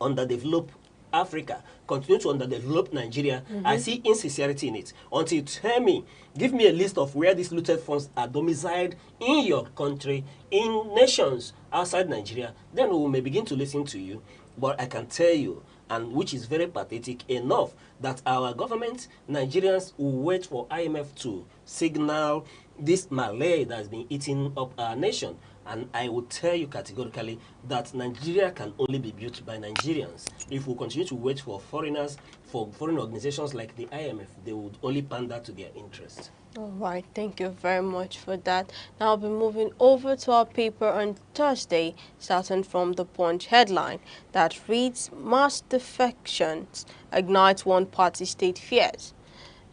underdevelop Africa, continue to underdevelop Nigeria. I see insincerity in it. Until you tell me, give me a list of where these looted funds are domiciled in your country, in nations outside Nigeria, then we may begin to listen to you. But I can tell you, and which is very pathetic enough, that our government, Nigerians, will wait for IMF to signal this malaria that has been eating up our nation. And I would tell you categorically that Nigeria can only be built by Nigerians. If we continue to wait for foreigners, for foreign organizations like the IMF, they would only pander to their interests. All right, thank you very much for that. Now I'll be moving over to our paper on Thursday, starting from the Punch headline that reads, Mass defections ignite one-party state fears.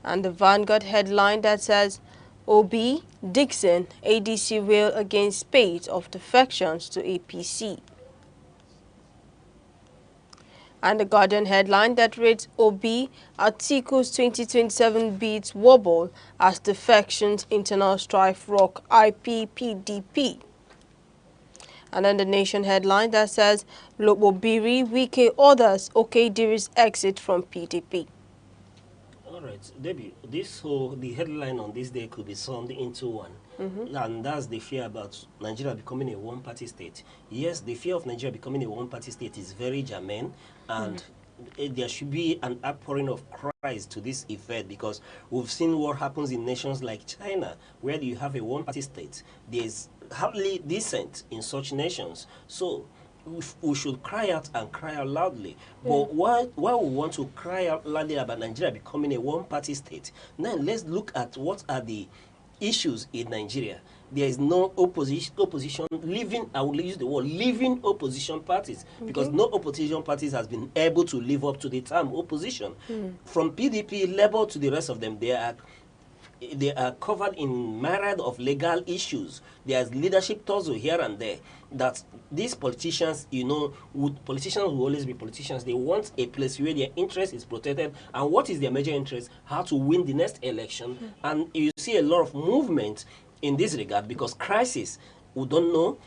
And the Vanguard headline that says, OB, Dixon, ADC rail against spate of defections to APC. And the Guardian headline that reads, OB, Atiku's 2027 bids wobble as defections internal strife rock IPPDP. And then the Nation headline that says, Lobobiri, Wike orders Okediri's exit from PDP. All right, Debbie, the headline on this day could be summed into one. And that's the fear about Nigeria becoming a one-party state. Yes, the fear of Nigeria becoming a one-party state is very germane, and there should be an outpouring of cries to this effect, because we've seen what happens in nations like China, where you have a one-party state. There's hardly dissent in such nations. So we should cry out and cry out loudly. But why we want to cry out loudly about Nigeria becoming a one-party state? Now let's look at what are the issues in Nigeria. There is no opposition living, I will use the word living opposition parties, because no opposition parties has been able to live up to the term opposition. From PDP, Labour to the rest of them, they are covered in myriad of legal issues. There's leadership tussle here and there that these politicians, politicians will always be politicians. They want a place where their interest is protected. And what is their major interest? How to win the next election. And you see a lot of movement in this regard, because crisis, we don't know.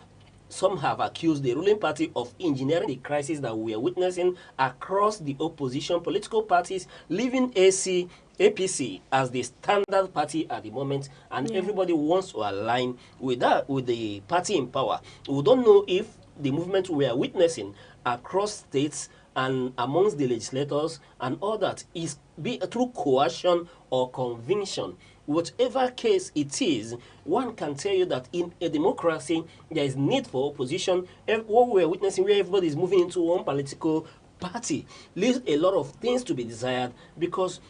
Some have accused the ruling party of engineering the crisis that we are witnessing across the opposition political parties, leaving APC as the standard party at the moment, and everybody wants to align with that, with the party in power. We don't know if the movement we are witnessing across states and amongst the legislators and all that is be through coercion or conviction. Whatever case it is, one can tell you that in a democracy, there is need for opposition. What we are witnessing, where everybody is moving into one political party, leaves a lot of things to be desired, because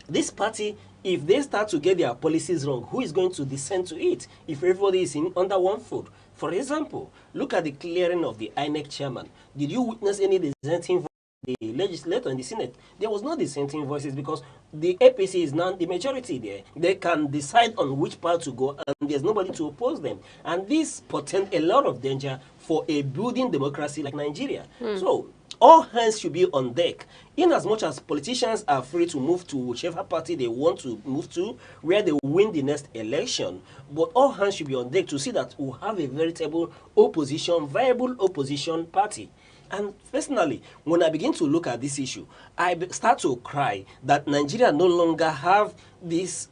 this party, if they start to get their policies wrong, who is going to dissent to it if everybody is under one foot? For example, look at the clearing of the INEC chairman. Did you witness any dissenting voice? The legislator and the Senate? There was no dissenting voices, because the APC is now the majority there. They can decide on which path to go, and there's nobody to oppose them. And this portends a lot of danger for a building democracy like Nigeria. So all hands should be on deck. In as much as politicians are free to move to whichever party they want to move to, where they win the next election, but all hands should be on deck to see that we have a veritable opposition, viable opposition party. And personally, when I begin to look at this issue, I start to cry that Nigeria no longer have these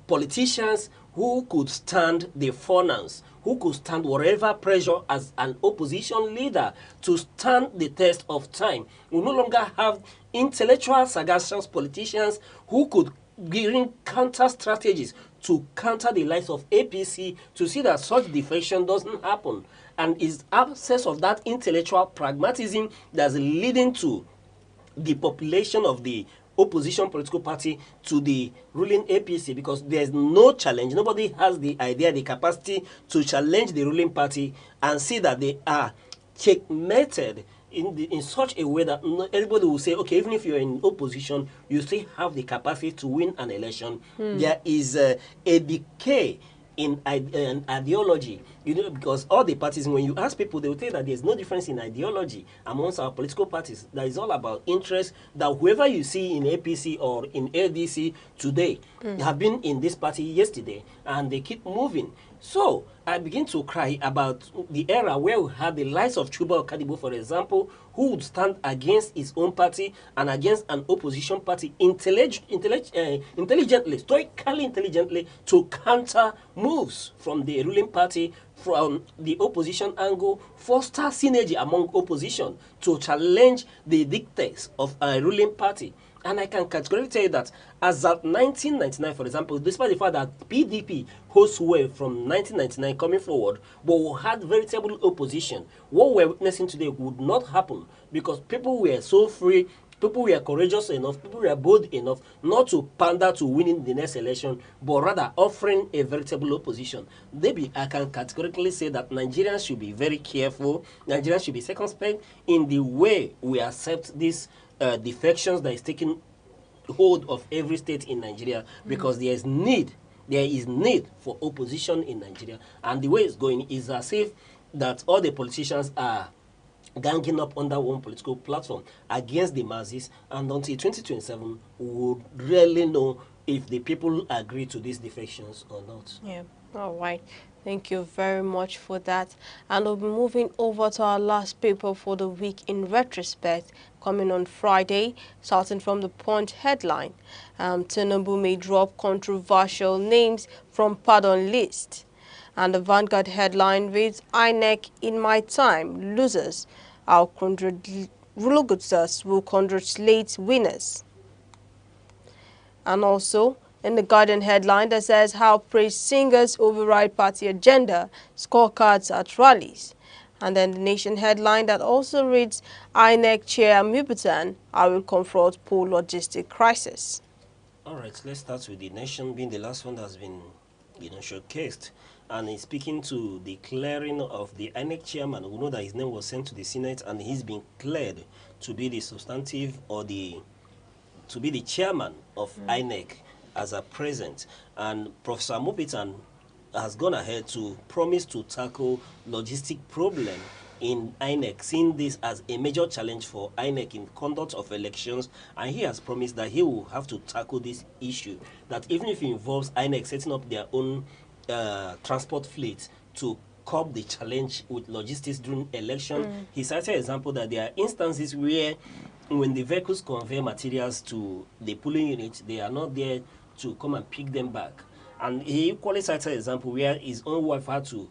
politicians who could stand the finance, who could stand whatever pressure as an opposition leader to stand the test of time. We no longer have intellectual, sagacious politicians who could bring counter strategies to counter the likes of APC to see that such defection doesn't happen. And is absence of that intellectual pragmatism that's leading to the population of the opposition political party to the ruling APC, because there's no challenge. Nobody has the idea, the capacity to challenge the ruling party and see that they are checkmated in such a way that everybody will say, okay, even if you're in opposition, you still have the capacity to win an election. There is a decay in ideology, because all the parties, when you ask people, they will tell you that there's no difference in ideology amongst our political parties. That is all about interest, that whoever you see in APC or in ADC today have been in this party yesterday, and they keep moving. So I begin to cry about the era where we had the likes of Chuba Okadibo, for example, who would stand against his own party and against an opposition party intelligently, stoically intelligently, to counter moves from the ruling party, from the opposition angle, foster synergy among opposition to challenge the dictates of a ruling party. And I can categorically tell you that as of 1999, for example, despite the fact that PDP holds sway from 1999 coming forward, but we had veritable opposition, what we're witnessing today would not happen because people were so free, people were courageous enough, people were bold enough not to pander to winning the next election, but rather offering a veritable opposition. Maybe I can categorically say that Nigerians should be very careful, Nigerians should be circumspect in the way we accept this defections that is taking hold of every state in Nigeria because there is need for opposition in Nigeria, and the way it's going is as if that all the politicians are ganging up under one political platform against the masses, and until 2027 we would really know if the people agree to these defections or not. Yeah, all right. Thank you very much for that. And we'll be moving over to our last paper for the week in retrospect, coming on Friday, starting from the Punch headline. Tinubu may drop controversial names from pardon list. And the Vanguard headline reads, INEC in my time, losers. Our losers will congratulate winners. And also, in the Guardian headline that says how praise singers override party agenda, scorecards at rallies. And then the Nation headline that also reads, INEC chair Mubutan, I will confront poor logistic crisis. All right, let's start with the Nation being the last one that's been, showcased. And he's speaking to the clearing of the INEC chairman. We know that his name was sent to the Senate and he's been cleared to be the substantive or the chairman of INEC as a present. And Professor Mupitan has gone ahead to promise to tackle logistic problem in INEC, seeing this as a major challenge for INEC in conduct of elections, and he has promised that he will have to tackle this issue, that even if it involves INEC setting up their own transport fleet to curb the challenge with logistics during election. He cited an example that there are instances where when the vehicles convey materials to the pooling unit, they are not there to come and pick them back. And he equally cited an example where his own wife had to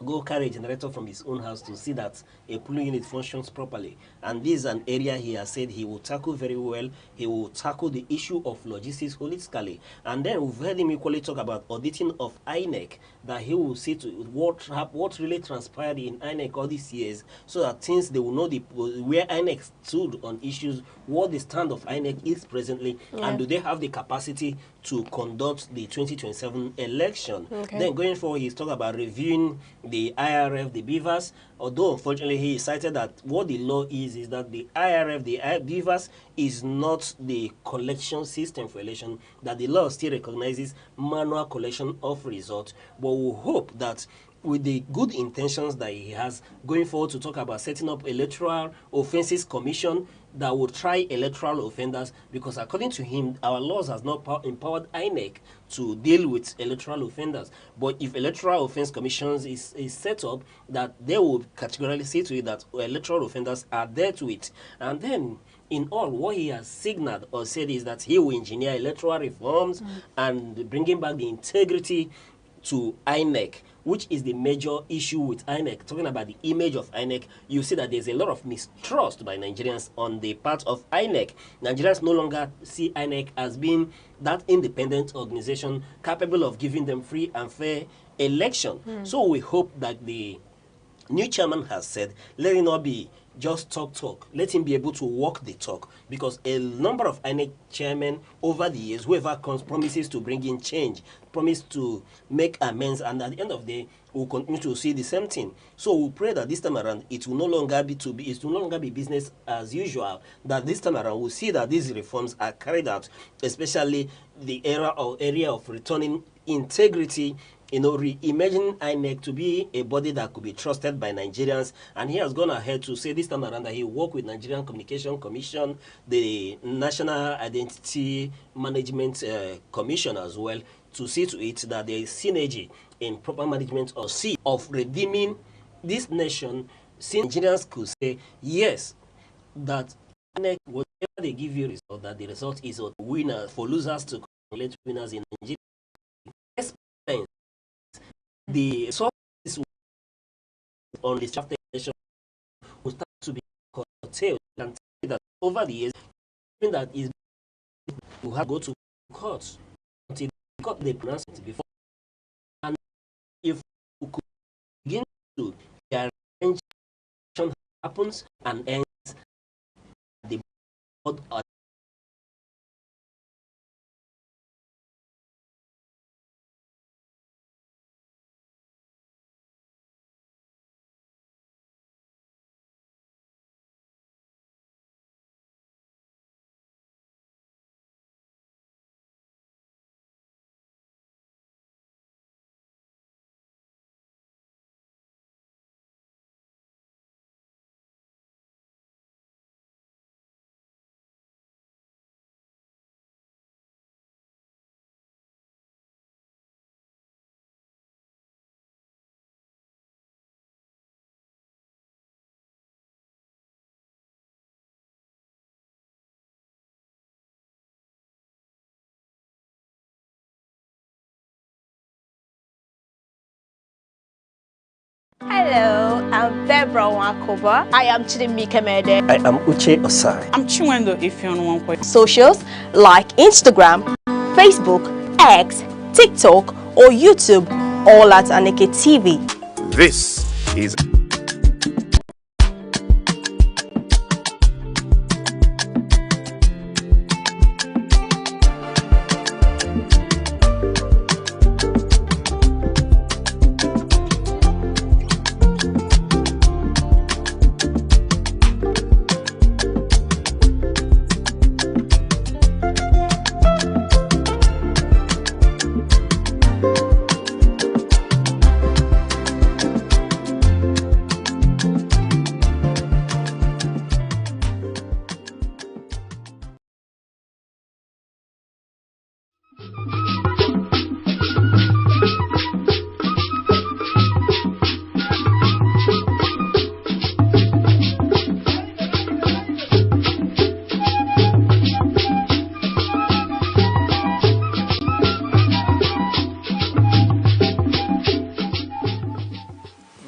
go carry a generator from his own house to see that a pooling unit functions properly. And this is an area he has said he will tackle very well. He will tackle the issue of logistics holistically. And then we've heard him equally talk about auditing of INEC, that he will see to what really transpired in INEC all these years, so that things they will know where INEC stood on issues, what the stand of INEC is presently, and do they have the capacity to conduct the 2027 election. Then going forward, he's talking about reviewing the IRF, the beavers, although unfortunately he cited that what the law is that the IRF, the beavers, is not the collection system for election, that the law still recognizes manual collection of results. But we hope that with the good intentions that he has going forward to talk about setting up electoral offenses commission that will try electoral offenders, because according to him, our laws has not empowered INEC to deal with electoral offenders. But if electoral offense commissions is set up, that they will categorically see to it that electoral offenders are dealt with. And then in all, what he has signaled or said is that he will engineer electoral reforms and bringing back the integrity to INEC, which is the major issue with INEC. Talking about the image of INEC, you see that there's a lot of mistrust by Nigerians on the part of INEC. Nigerians no longer see INEC as being that independent organization capable of giving them free and fair election. So we hope that the new chairman has said, let it not be just talk. Let him be able to walk the talk, because a number of INEC chairmen over the years, whoever comes, promises to bring in change, promise to make amends, and at the end of the day, we'll continue to see the same thing. So we pray that this time around, it will no longer be business as usual. That this time around, we'll see that these reforms are carried out, especially the area of returning integrity, reimagining INEC to be a body that could be trusted by Nigerians. And he has gone ahead to say this time around that he will work with Nigerian Communication Commission, the National Identity Management Commission as well, to see to it that there is synergy in proper management of redeeming this nation. Since Nigerians could say, yes, that INEC, whatever they give you result, that the result is a winner, for losers to congratulate winners in Nigeria. The sources on this chapter will start to be curtailed, and that over the years, that is we have to go to court until the court they pronounce it before. And if we could begin to the arrangement happens and ends at the board or Hello, I'm Bebra Wakoba. I am Chidimike Mede. I am Uche Osai. I'm Chiwendo Ifeonwankwe. Socials like Instagram, Facebook, X, TikTok, or YouTube, all at Aneke TV. This is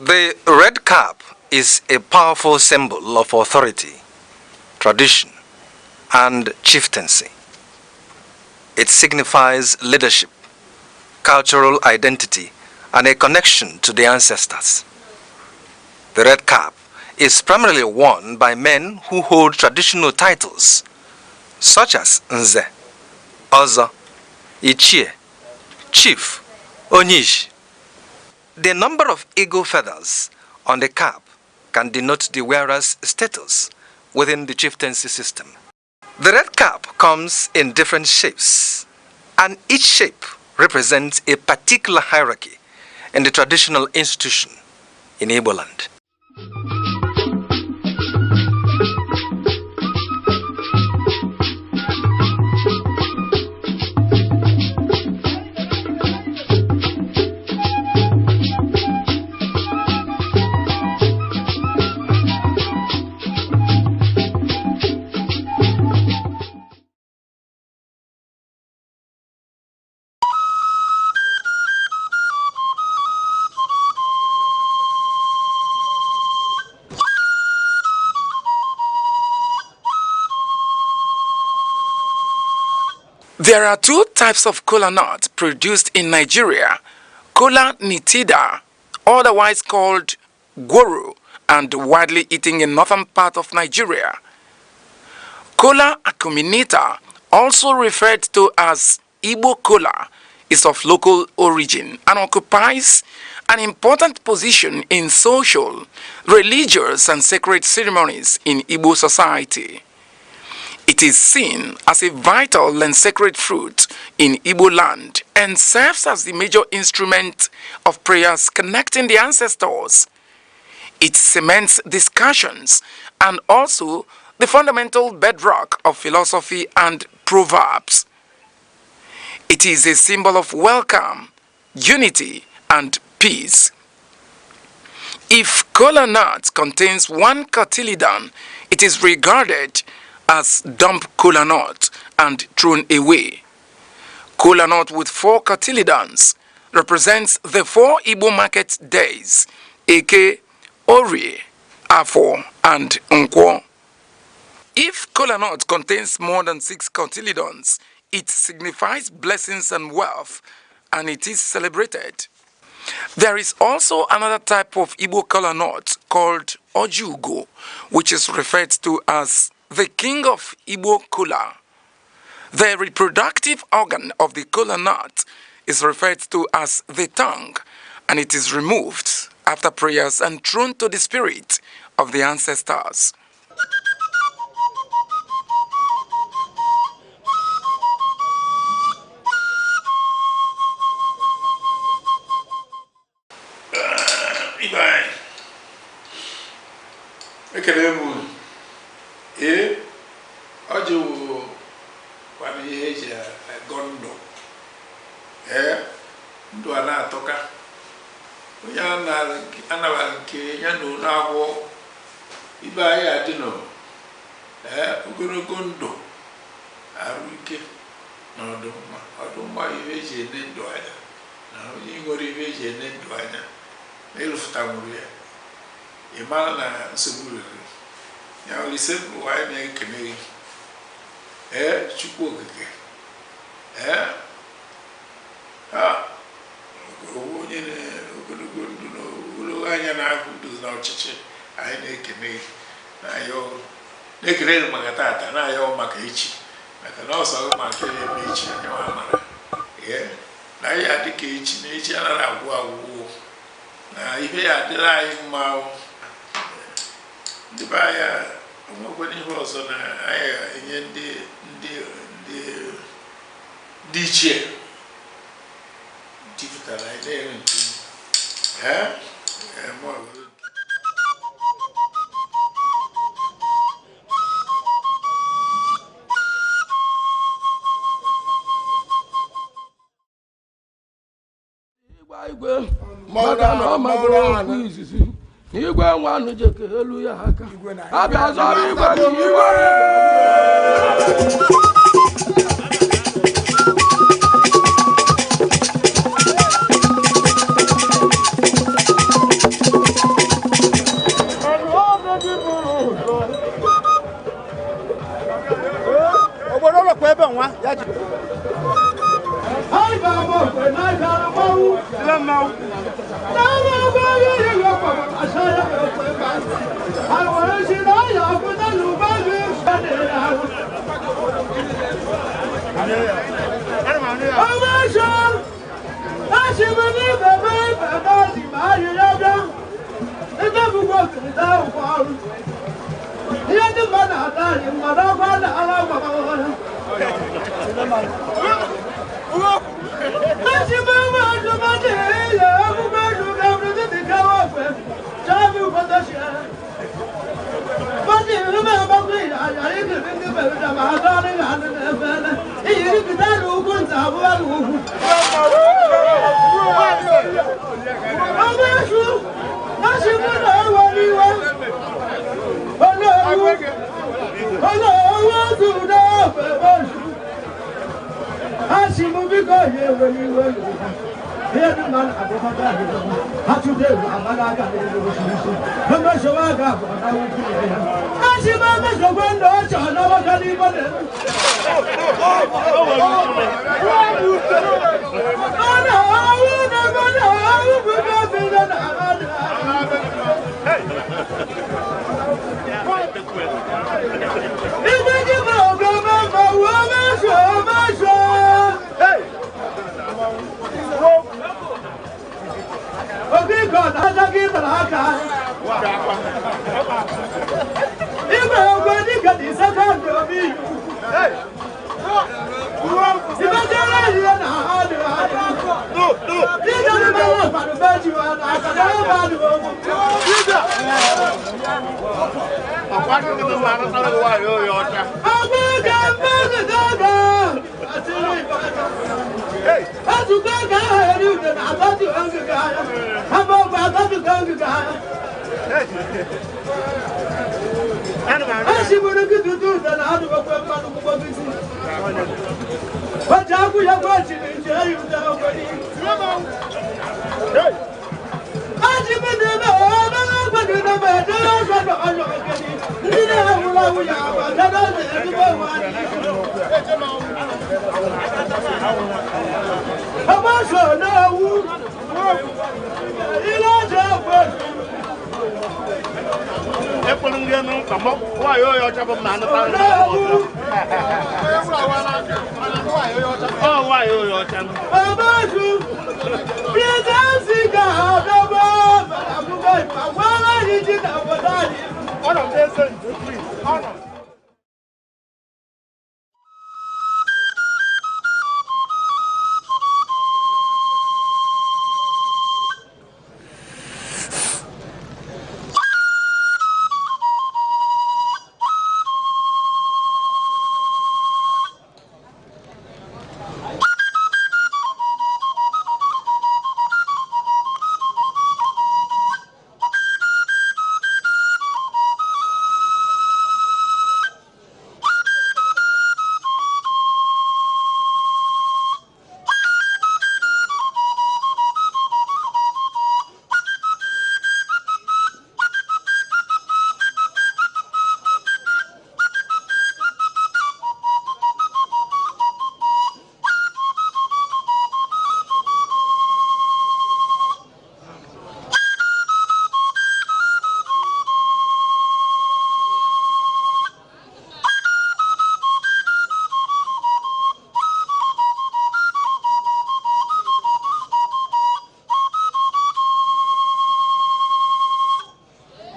The red cap is a powerful symbol of authority, tradition, and chieftaincy. It signifies leadership, cultural identity, and a connection to the ancestors. The red cap is primarily worn by men who hold traditional titles such as Nze, Ozo, Ichie, Chief, Onyish. The number of eagle feathers on the cap can denote the wearer's status within the chieftaincy system. The red cap comes in different shapes, and each shape represents a particular hierarchy in the traditional institution in Igbo land. There are two types of kola nut produced in Nigeria: kola nitida, otherwise called gworo, and widely eaten in northern part of Nigeria. Kola acuminata, also referred to as Igbo kola, is of local origin and occupies an important position in social, religious, and sacred ceremonies in Igbo society. It is seen as a vital and sacred fruit in Igbo land and serves as the major instrument of prayers connecting the ancestors. It cements discussions and also the fundamental bedrock of philosophy and proverbs. It is a symbol of welcome, unity, and peace. If kola nut contains one cotyledon, it is regarded as dump kola nut and thrown away. Kola nut with 4 cotyledons represents the 4 Igbo market days: Eke, Orie, Afo, and Nkwo. If kola nut contains more than 6 cotyledons, it signifies blessings and wealth, and it is celebrated. There is also another type of Igbo kola nut called Ojugo, which is referred to as the king of Igbo kola. The reproductive organ of the kola nut is referred to as the tongue, and it is removed after prayers and thrown to the spirit of the ancestors. Ndụ a na-atọka onye anara nke ya na ụlọ agwọ ibe anyị adị nọ ogologo ndụ arụ ike na ọdụmma ihe eji ene ndụ anya na onye nwere ihe eji ene ndụ anya na ịrụfụta nwere ya ị mara na nsogbu rere ya Olise bụ anyị na-ekene gị Chukwu okike onye ogologo ndụ na ogologo anya na-ahụ udo na ọchịchị anyị na-ekene na-ekene gị maka tata na-ayọ maka echi maka na ọsọ maka eme echi anya mara na anyị adị ka echi na echi anaghị agwụ agwụgwụ na ihe ya adịrị anyị mma ndị be anya onwekwara ihe ọzọ na anyị enye ndị ichie tipụtara anyị na-enwe nke igwe maka na ọ magoro okwu izizi igwe nwanụ jeke elu ya aka abịa zọrọ igwe ka igwe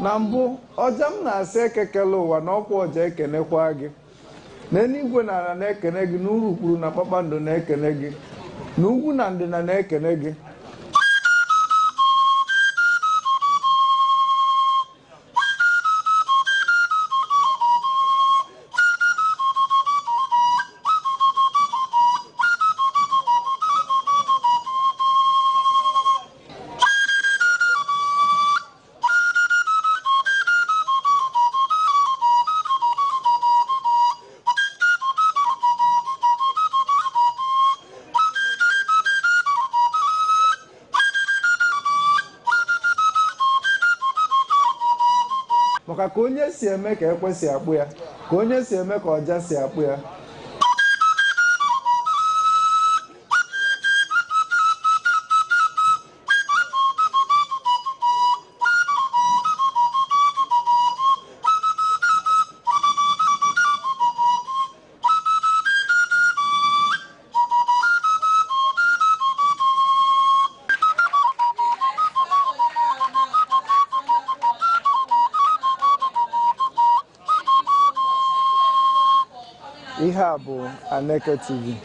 na mbụ ọja m na-asị ekekele ụwa na ọkwa ọja ekenekwa gị na eluigwe na ala na-ekene gị na urukpuru na kpakpando na-ekene gị na ugwu na ndịna na-ekene gị maka ka onye si eme ka ekwe si akpụ ya ka onye si eme ka ọja si akpụ ya ihe a bụ Aneke TV.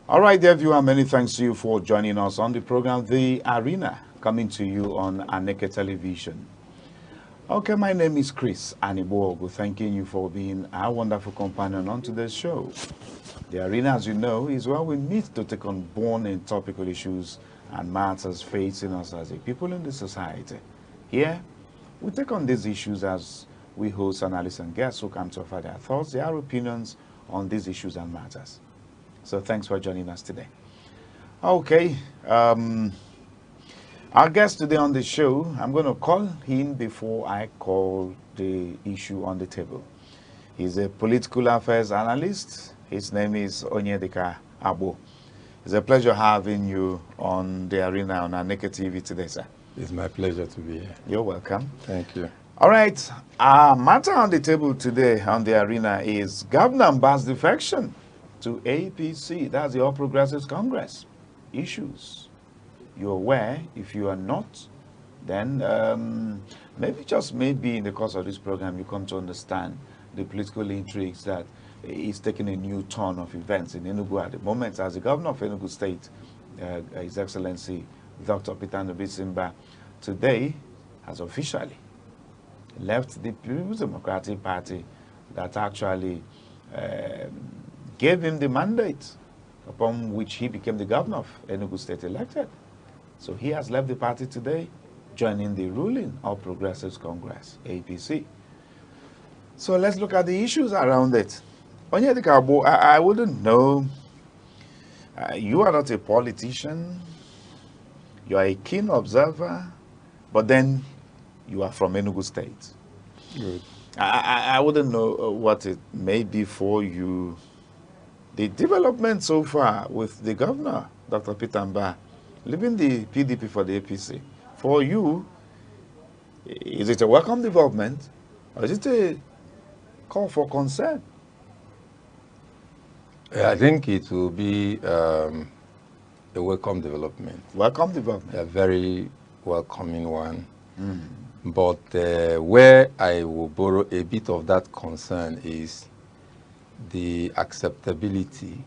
All right, dear viewer, many thanks to you for joining us on the program The Arena, coming to you on Aneke Television. Okay, my name is Chris Anibogu, thanking you for being our wonderful companion on today's show. The Arena, as you know, is where we meet to take on born and topical issues and matters facing us as a people in the society. Here, we take on these issues as we host analysts and guests who come to offer their thoughts, their opinions on these issues and matters. So thanks for joining us today. Okay, our guest today on the show, I'm going to call him before I call the issue on the table. He's a political affairs analyst. His name is Onyedika Abo. It's a pleasure having you on the Arena on Aneke TV today, sir. It's my pleasure to be here. You're welcome. Thank you. All right, our matter on the table today on the Arena is Governor Mbaz's defection to APC, that's the All Progressives Congress. Issues. You're aware. If you are not, then maybe just maybe in the course of this program you come to understand the political intrigues that is taking a new turn of events in Enugu at the moment, as the governor of Enugu State, His Excellency Dr. Peter Ndubuisi today has officially left the People's Democratic Party that actually gave him the mandate upon which he became the governor of Enugu State elected. So he has left the party today, joining the ruling All Progressives Congress, APC. So let's look at the issues around it. Onyedika Agbo, I wouldn't know. You are not a politician. You are a keen observer, but then you are from Enugu State. Good. I wouldn't know what it may be for you. The development so far with the governor, Dr. Peter Mbah, leaving the PDP for the APC. For you, is it a welcome development or is it a call for concern? I think it will be a welcome development. Welcome development. A very welcoming one. But where I will borrow a bit of that concern is the acceptability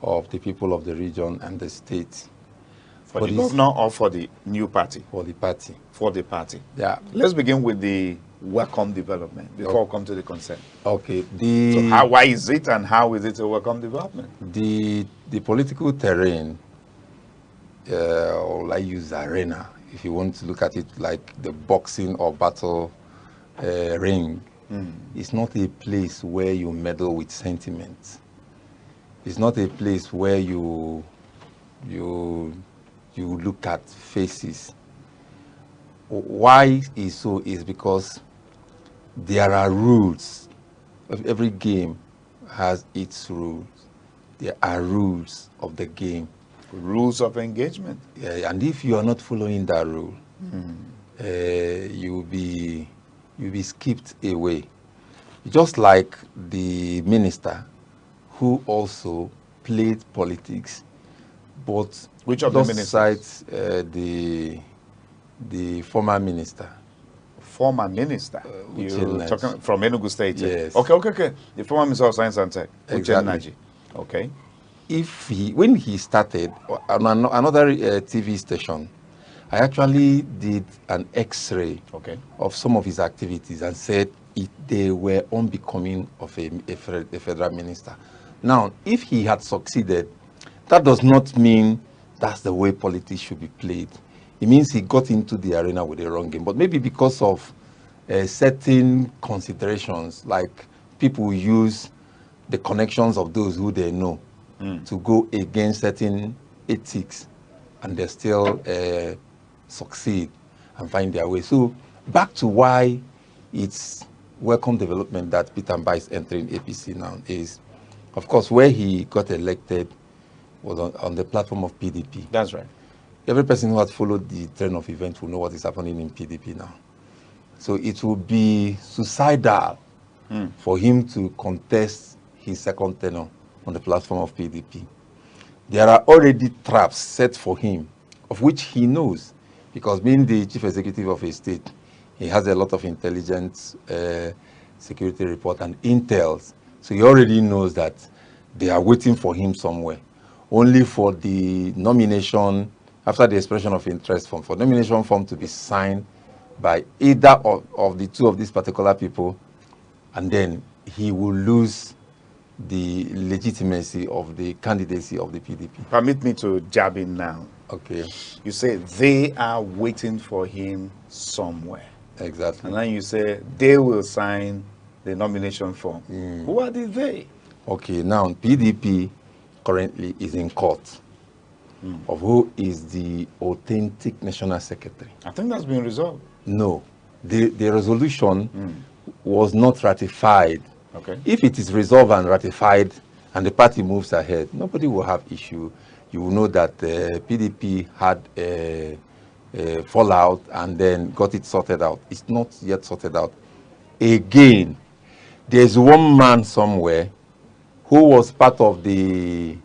of the people of the region and the state. For the governor or for the new party? For the party. For the party. Yeah. Let's begin with the welcome development before we come to the concern. Okay. So why is it and how is it a welcome development? The political terrain, or I use arena, if you want to look at it like the boxing or battle ring, it's not a place where you meddle with sentiments. It's not a place where you look at faces. Why is so is because there are rules. Every game has its rules. There are rules of the game. Rules of engagement. Yeah, and if you are not following that rule, you'll be skipped away. Just like the minister who also played politics, but which of the ministers? The former minister. Former minister? You're talking from Enugu State? Yes. Okay. The former minister of Science and Tech. Exactly. Okay. When he started on another TV station, I actually did an X-ray of some of his activities and said they were unbecoming of a federal minister. Now, if he had succeeded, that does not mean that's the way politics should be played. It means he got into the arena with the wrong game. But maybe because of certain considerations, like people use the connections of those who they know to go against certain ethics, and they still succeed and find their way. So back to why it's welcome development that Peter Mbah is entering APC now is, of course, where he got elected was on the platform of PDP. That's right. Every person who has followed the trend of events will know what is happening in PDP now. So it will be suicidal for him to contest his second tenure on the platform of PDP. There are already traps set for him, of which he knows, because being the chief executive of a state, he has a lot of intelligence, security report and intels. So he already knows that they are waiting for him somewhere, only for the nomination, after the expression of interest form, for nomination form to be signed by either of the two of these particular people, and then he will lose the legitimacy of the candidacy of the PDP. Permit me to jab in now. Okay. You say they are waiting for him somewhere. Exactly. And then you say they will sign the nomination form. Who are they? Okay, now PDP currently is in court of who is the authentic national secretary. I think that's been resolved. No, the resolution was not ratified. Okay. If it is resolved and ratified and the party moves ahead, nobody will have issue. You will know that PDP had a fallout and then got it sorted out. It's not yet sorted out. Again, there's one man somewhere who was part of the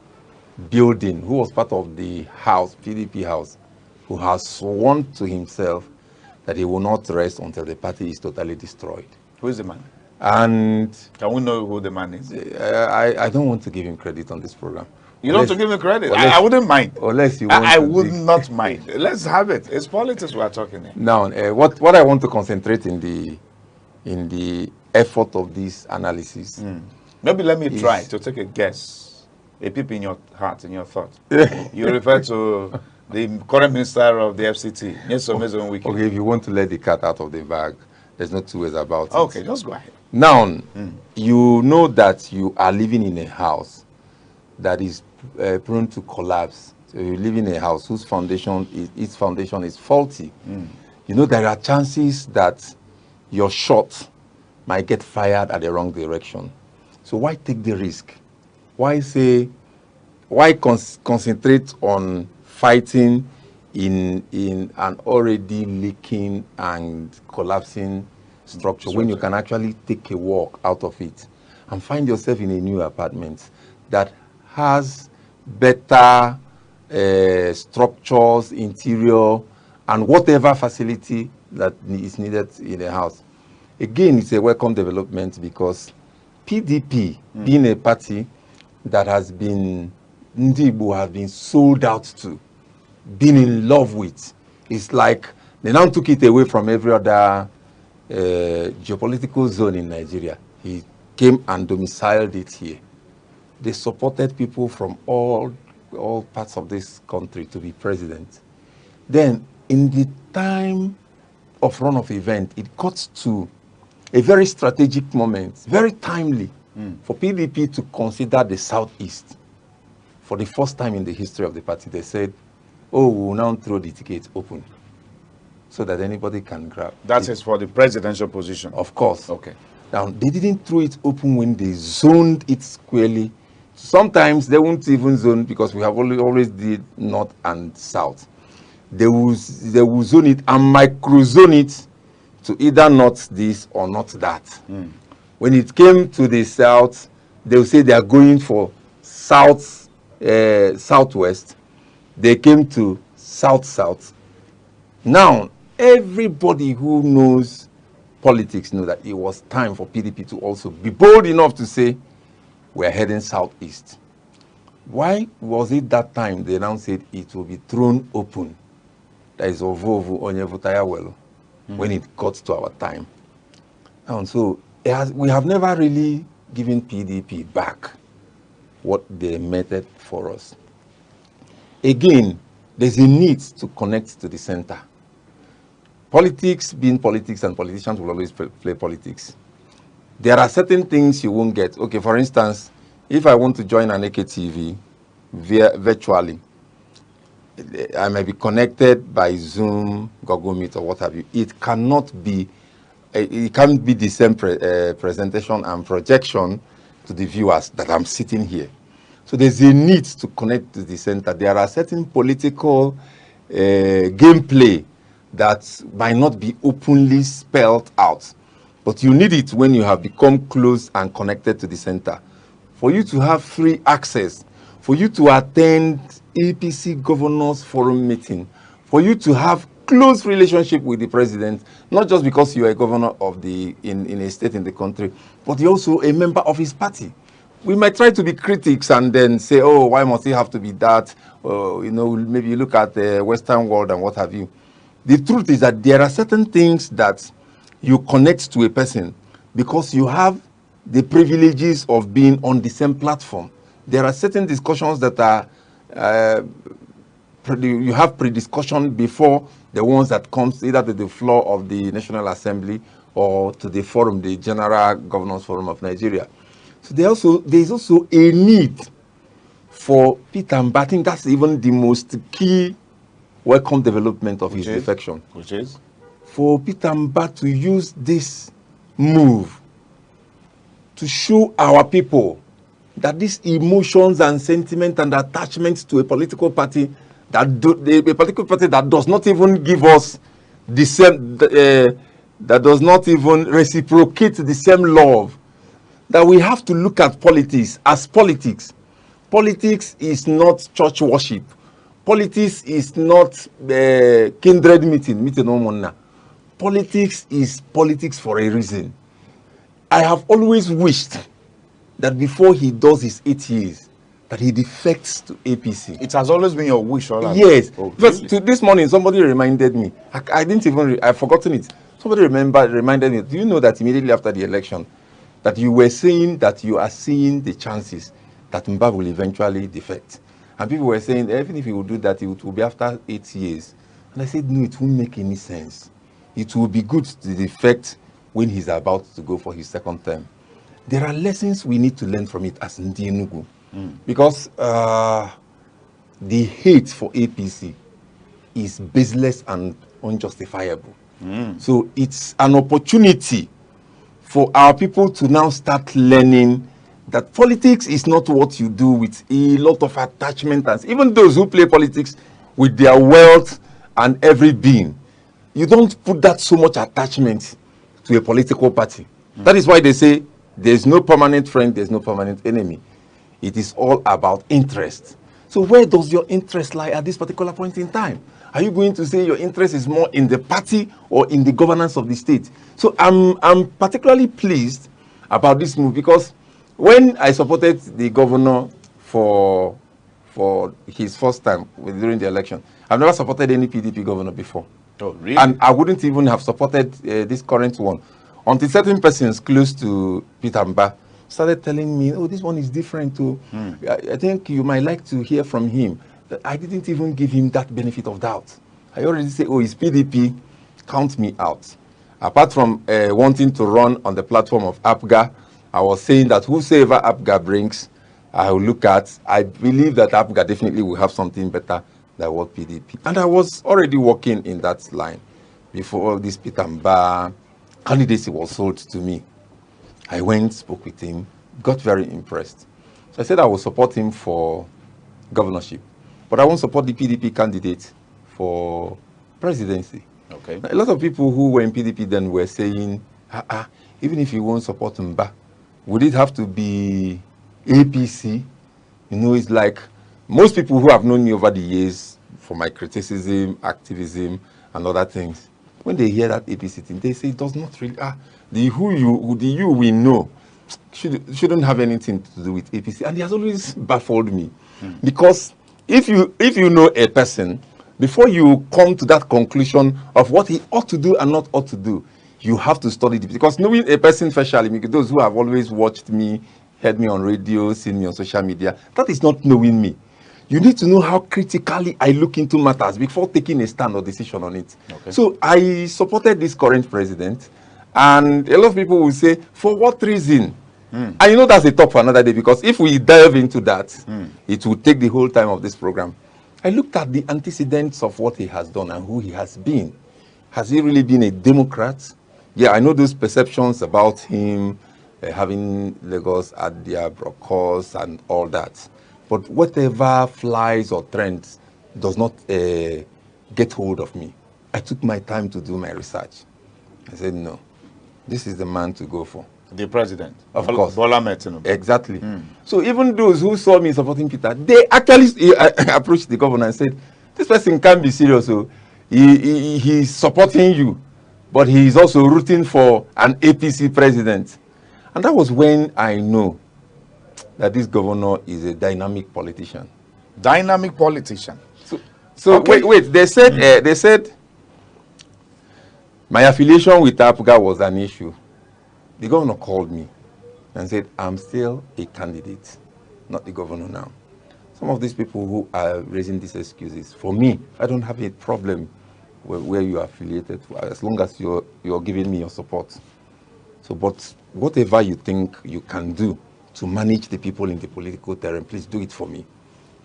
building, who was part of the house, PDP house, who has sworn to himself that he will not rest until the party is totally destroyed. Who is the man? And can we know who the man is? I don't want to give him credit on this program. You don't want to give me credit? I wouldn't mind. Unless you want I would not mind. Let's have it. It's politics we are talking here. Now, what I want to concentrate in the effort of this analysis. Maybe let me try to take a guess. A peep in your heart, in your thought. You refer to the current minister of the FCT. Yes, okay, if you want to let the cat out of the bag, there's no two ways about it. Okay, just go ahead. Now, you know that you are living in a house that is prone to collapse. So you live in a house whose its foundation is faulty. You know there are chances that your shot might get fired at the wrong direction. So why take the risk? Why concentrate on fighting in an already leaking and collapsing structure when you can actually take a walk out of it and find yourself in a new apartment that has better structures, interior, and whatever facility that is needed in a house. Again, it's a welcome development because PDP, being a party that has been, Ndibu have been sold out to, been in love with, it's like they now took it away from every other geopolitical zone in Nigeria. He came and domiciled it here. They supported people from all parts of this country to be president. Then, in the time of run of event, it got to a very strategic moment, very timely, for PDP to consider the Southeast. For the first time in the history of the party, they said, oh, we'll now throw the ticket open so that anybody can grab. That is for the presidential position? Of course. Okay. Now, they didn't throw it open when they zoned it squarely. Sometimes they won't even zone because we have always did north and south. They will zone it and micro-zone it to either not this or not that. When it came to the south, they will say they are going for south, southwest. They came to south-south. Now, everybody who knows politics knows that it was time for PDP to also be bold enough to say, we're heading southeast. Why was it that time they now said it will be thrown open? That is Ovovu Onyevutayawelo, when it got to our time. And so we have never really given PDP back what they meted for us. Again, there's a need to connect to the center. Politics being politics, and politicians will always play politics. There are certain things you won't get. Okay, for instance, if I want to join Aneke TV virtually, I may be connected by Zoom, Google Meet, or what have you. It can't be the same presentation and projection to the viewers that I'm sitting here. So there's a need to connect to the center. There are certain political gameplay that might not be openly spelled out, but you need it when you have become close and connected to the center. For you to have free access, for you to attend APC Governors Forum meeting, for you to have close relationship with the president, not just because you are a governor of in a state in the country, but you're also a member of his party. We might try to be critics and then say, oh, why must it have to be that? You know, maybe you look at the Western world and what have you. The truth is that there are certain things that you connect to a person because you have the privileges of being on the same platform. There are certain discussions that are, you have pre-discussion before the ones that comes either to the floor of the National Assembly or to the forum, the General Governors Forum of Nigeria. So there is also a need for Peter Mba. I think that's even the most key welcome development of his defection. Which is? For Peter Mba to use this move to show our people that these emotions and sentiment and attachments to a political party that does not even give us the same, that does not even reciprocate the same love, that we have to look at politics as politics. Politics is not church worship. Politics is not kindred meeting. Politics is politics for a reason. I have always wished that before he does his 8 years, that he defects to APC. It has always been your wish, all right? Yes. Oh, Because really? this morning, somebody reminded me. I didn't even, I've forgotten it. Somebody reminded me, do you know that immediately after the election, that you were saying that you are seeing the chances that Mba will eventually defect? And people were saying, even if he will do that, it will be after 8 years. And I said, no, it won't make any sense. It will be good to defect when he's about to go for his second term. There are lessons we need to learn from it as Ndi Enugu. Because the hate for APC is baseless and unjustifiable. So it's an opportunity for our people to now start learning that politics is not what you do with a lot of attachment. And even those who play politics with their wealth and every being, you don't put that so much attachment to a political party. That is why they say there's no permanent friend, there's no permanent enemy. It is all about interest. So where does your interest lie at this particular point in time? Are you going to say your interest is more in the party or in the governance of the state? So I'm particularly pleased about this move, because when I supported the governor for his first time during the election, I've never supported any PDP governor before. Oh, really? And I wouldn't even have supported this current one until certain persons close to Peter Mba started telling me, oh, this one is different too. I think you might like to hear from him. I didn't even give him that benefit of doubt. I already say, oh, it's PDP, count me out. Apart from wanting to run on the platform of APGA, I was saying that whosoever APGA brings, I will look at. I believe that APGA definitely will have something better than what PDP. And I was already working in that line before this Peter Mba candidacy was sold to me. I went, spoke with him, got very impressed. So I said I will support him for governorship, but I won't support the PDP candidate for presidency. Okay. A lot of people who were in PDP then were saying, even if you won't support Mba, would it have to be APC? You know, it's like most people who have known me over the years for my criticism, activism, and other things, when they hear that APC thing, they say it does not really, the you we know shouldn't have anything to do with APC. And he has always baffled me. Because if you know a person, before you come to that conclusion of what he ought to do and not ought to do, you have to study it. Because knowing a person facially, those who have always watched me, heard me on radio, seen me on social media, that is not knowing me. You need to know how critically I look into matters before taking a stand or decision on it. Okay. So I supported this current president, and a lot of people will say, for what reason? And you know that's a talk for another day, because if we delve into that, it will take the whole time of this program. I looked at the antecedents of what he has done and who he has been. Has he really been a Democrat? Yeah, I know those perceptions about him having Lagos at their broadcast and all that. But whatever flies or trends does not get hold of me. I took my time to do my research. I said, no, this is the man to go for. The president? Of course. Bola Tinubu. Exactly. So even those who saw me supporting Peter, they actually approached the governor and said, this person can't be serious. So he's supporting you, but he is also rooting for an APC president. And that was when I know that this governor is a dynamic politician. Dynamic politician. So okay. wait. They said my affiliation with APGA was an issue. The governor called me and said, I'm still a candidate, not the governor now. Some of these people who are raising these excuses, for me, I don't have a problem where you are affiliated, as long as you're giving me your support. So, but whatever you think you can do to manage the people in the political terrain, please do it for me.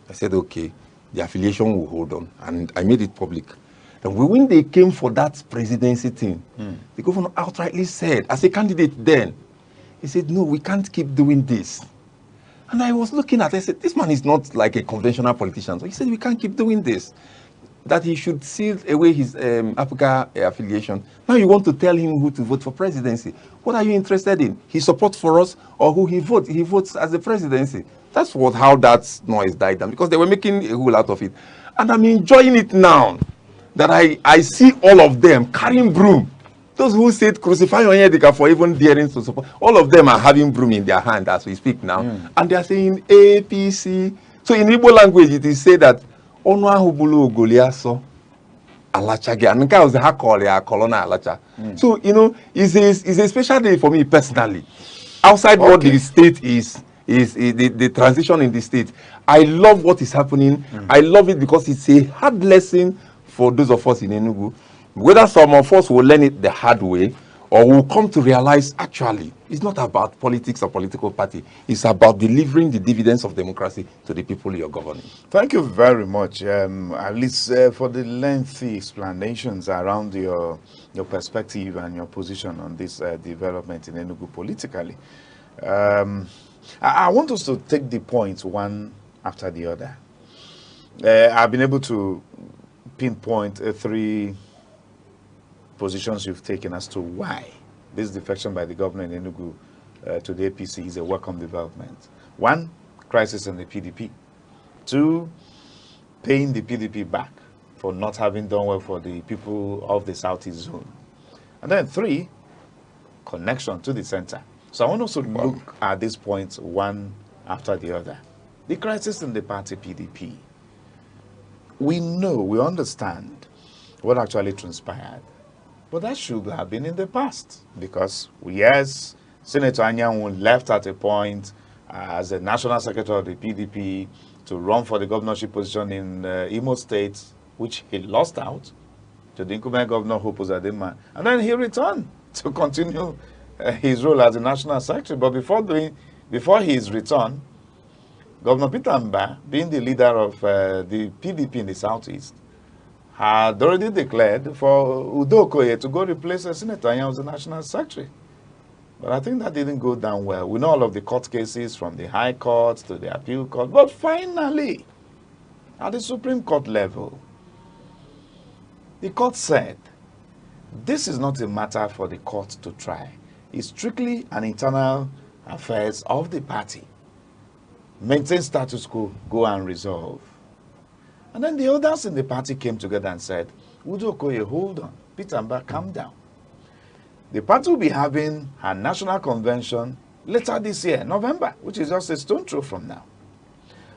I said, okay, the affiliation will hold on. And I made it public. And when they came for that presidency thing, the governor outrightly said, as a candidate then, he said, no, we can't keep doing this. And I was looking at it, I said, this man is not like a conventional politician. So he said, we can't keep doing this. That he should seal away his APGA affiliation. Now you want to tell him who to vote for presidency. What are you interested in? His support for us or who he votes? He votes as the presidency. That's how that noise died down, because they were making a whole out of it. And I'm enjoying it now that I see all of them carrying broom Those who said crucify Onyedika for even daring to support, all of them are having broom in their hand as we speak now. And they are saying APC. So in Igbo language, it is said that Onu ahubulu Goliaso Alachage. And was the Hakole, Colonna Alacha. So, you know, it's a special day for me personally. Outside what the state is the transition in the state. I love what is happening. I love it because it's a hard lesson for those of us in Enugu. Whether some of us will learn it the hard way or will come to realize actually it's not about politics or political party. It's about delivering the dividends of democracy to the people you're governing. Thank you very much, at least for the lengthy explanations around your perspective and your position on this development in Enugu politically. I want us to take the points one after the other. I've been able to pinpoint 3 positions you've taken as to why this defection by the government in Enugu to the APC is a welcome development. 1, crisis in the PDP. 2, paying the PDP back for not having done well for the people of the Southeast zone. And then 3, connection to the center. So I want us to look at these points one after the other. The crisis in the party PDP. We know, we understand what actually transpired. But that should have been in the past because, yes, Senator Anyanwu left at a point as the national secretary of the PDP to run for the governorship position in Imo State, which he lost out to the incumbent governor Hope Uzodimma. And then he returned to continue his role as the national secretary. But before his return, Governor Peter Mba, being the leader of the PDP in the Southeast, had already declared for Udo Okoye to go replace Senator Anyanwu as the national secretary. But I think that didn't go down well. We know all of the court cases from the High Court to the Appeal Court. But finally, at the Supreme Court level, the court said, this is not a matter for the court to try. It's strictly an internal affairs of the party. Maintain status quo, go and resolve. And then the others in the party came together and said, Udo Okoye, hold on. Peter Mba, calm down. The party will be having a national convention later this year, November, which is just a stone throw from now.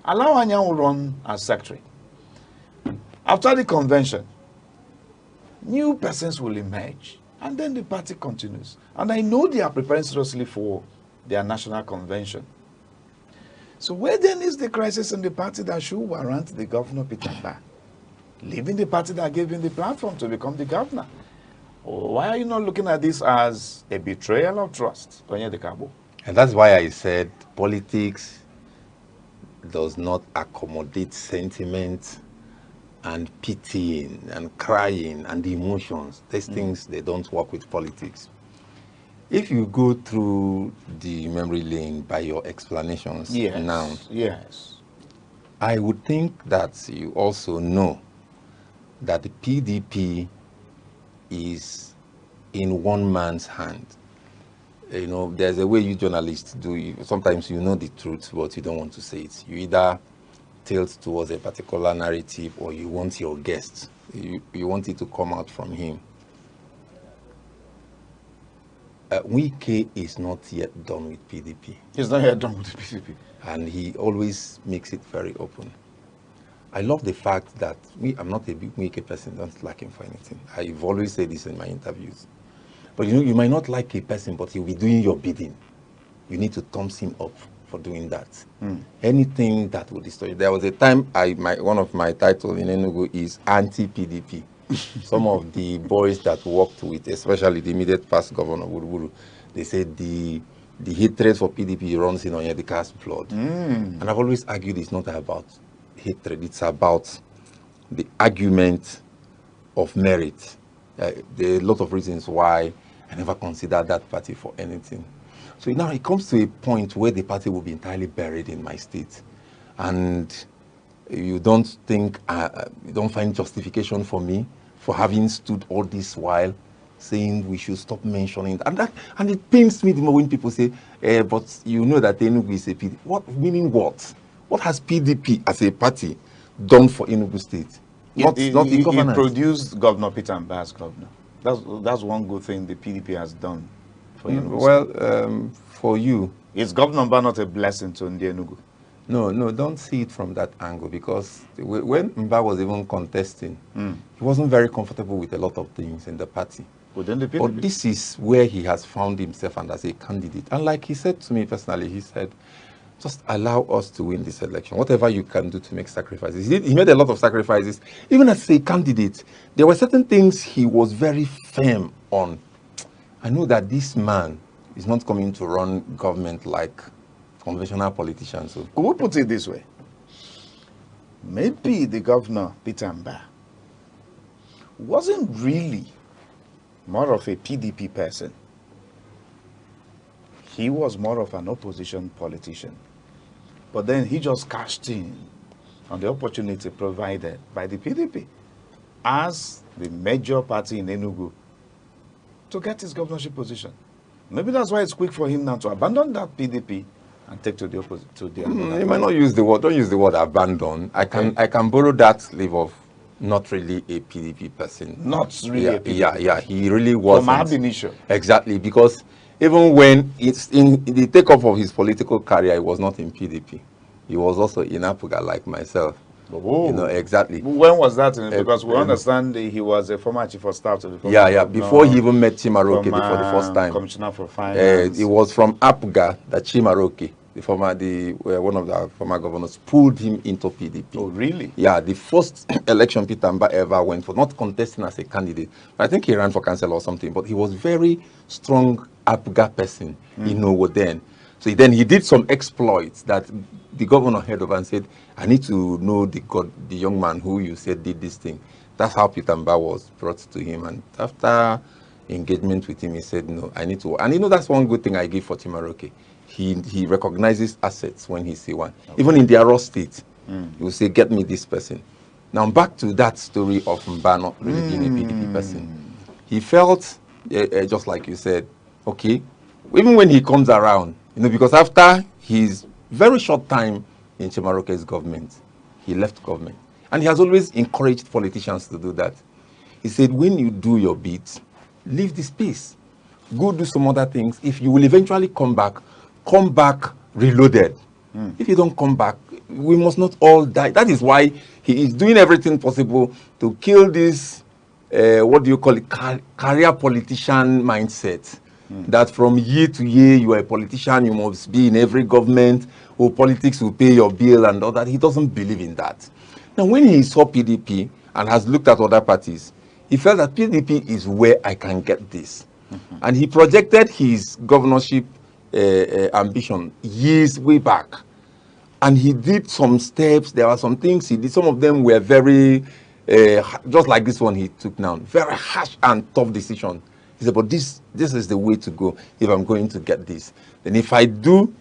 Allow Anyanwu run as secretary. After the convention, new persons will emerge. And then the party continues. And I know they are preparing seriously for their national convention. So where then is the crisis in the party that should warrant the governor Peter Mba leaving the party that gave him the platform to become the governor? Why are you not looking at this as a betrayal of trust? And that's why I said politics does not accommodate sentiment and pitying and crying and emotions. These things, they don't work with politics. If you go through the memory lane by your explanations now, I would think that you also know that the PDP is in one man's hand. You know, there's a way you journalists do. Sometimes you know the truth, but you don't want to say it. You either tilt towards a particular narrative or you want your guest. You want it to come out from him. Wike is not yet done with PDP. He's not yet done with the PDP. And he always makes it very open. I love the fact that I'm not a big Wike person, don't like him for anything. I've always said this in my interviews. But you know, you might not like a person, but he'll be doing your bidding. You need to thumbs him up for doing that. Anything that will destroy you. There was a time, one of my titles in Enugu is anti-PDP. Some of the boys that worked with, especially the immediate past governor, Buruburu, they said the hatred for PDP runs in Onyedika's blood. And I've always argued it's not about hatred, it's about the argument of merit. There are a lot of reasons why I never considered that party for anything. So now it comes to a point where the party will be entirely buried in my state. And you don't think, you don't find justification for me for having stood all this while saying we should stop mentioning that. And it pains me the more when people say, but you know that Enugu is a PDP. What, meaning what? What has PDP as a party done for Enugu State? It produced Governor Peter Mba as governor. That's one good thing the PDP has done for you. Well, for you, is Governor Mba not a blessing to Enugu? No, don't see it from that angle, because when Mba was even contesting, he wasn't very comfortable with a lot of things in the party. Within the PDP. But this is where he has found himself and as a candidate. And like he said to me personally, he said, just allow us to win this election. Whatever you can do to make sacrifices. He made a lot of sacrifices. Even as a candidate, there were certain things he was very firm on. I know that this man is not coming to run government like conventional politicians. So. Could we put it this way? Maybe the governor, Peter Mba, wasn't really more of a PDP person. He was more of an opposition politician. But then he just cashed in on the opportunity provided by the PDP as the major party in Enugu to get his governorship position. Maybe that's why it's quick for him now to abandon that PDP and take to the opposite. To the you might not use the word. Don't use the word abandon. I can borrow that leave of not really a PDP person. Not really a PDP. Yeah. He really was. From ab initio. Exactly, because even when it's in the takeoff of his political career, he was not in PDP. He was also in Apuga, like myself. Oh. You know, exactly. When was that? Because we understand he was a former chief of staff to the former Yeah. Before he even met Chimaroke for the first time. Commissioner for Finance. It was from Apuga that Chimaroke, one of the former governors, pulled him into PDP. Oh, really? Yeah, the first election Peter Mba ever went for, not contesting as a candidate. I think he ran for council or something, but he was very strong Apuga person, then. So then he did some exploits that the governor heard of and said, I need to know the young man who you said did this thing. That's how Peter Mba was brought to him. And after engagement with him, he said, no, I need to. And that's one good thing I give for Chimaroke. He recognizes assets when he see one. Okay. Even in the raw state, he will say, get me this person. Now back to that story of Mba not really being a PDP person. He felt, just like you said, okay, even when he comes around, because after his very short time in Chimaroke's government, he left government. And he has always encouraged politicians to do that. He said, when you do your bit, leave the space. Go do some other things. If you will eventually come back reloaded. If you don't come back, we must not all die. That is why he is doing everything possible to kill this, career politician mindset. That from year to year, you are a politician, you must be in every government, or politics will pay your bill and all that. He doesn't believe in that. Now, when he saw PDP and has looked at other parties, he felt that PDP is where I can get this. And he projected his governorship ambition years way back. And he did some steps. There were some things he did. Some of them were very, just like this one he took now, very harsh and tough decision. He said, but this is the way to go if I'm going to get this. Then if I do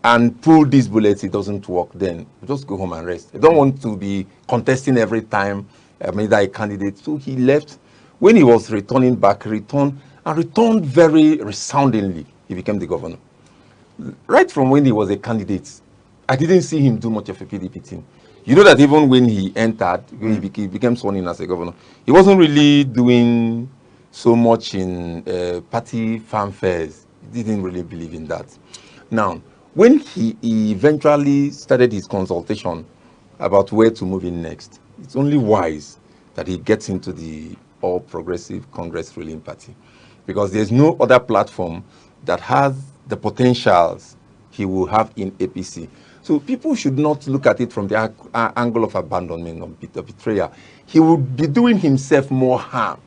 and pull these bullets, it doesn't work, then just go home and rest. I don't want to be contesting every time I'm either a candidate. So he left. When he was returning back, returned very resoundingly. He became the governor. Right from when he was a candidate, I didn't see him do much of a PDP thing. You know that even when he entered, when he became sworn in as a governor, he wasn't really doing so much in party fanfares. He didn't really believe in that. Now, when he eventually started his consultation about where to move in next, it's only wise that he gets into the All Progressive Congress ruling party, because there's no other platform that has the potentials he will have in APC. So people should not look at it from the angle of abandonment or betrayal. He would be doing himself more harm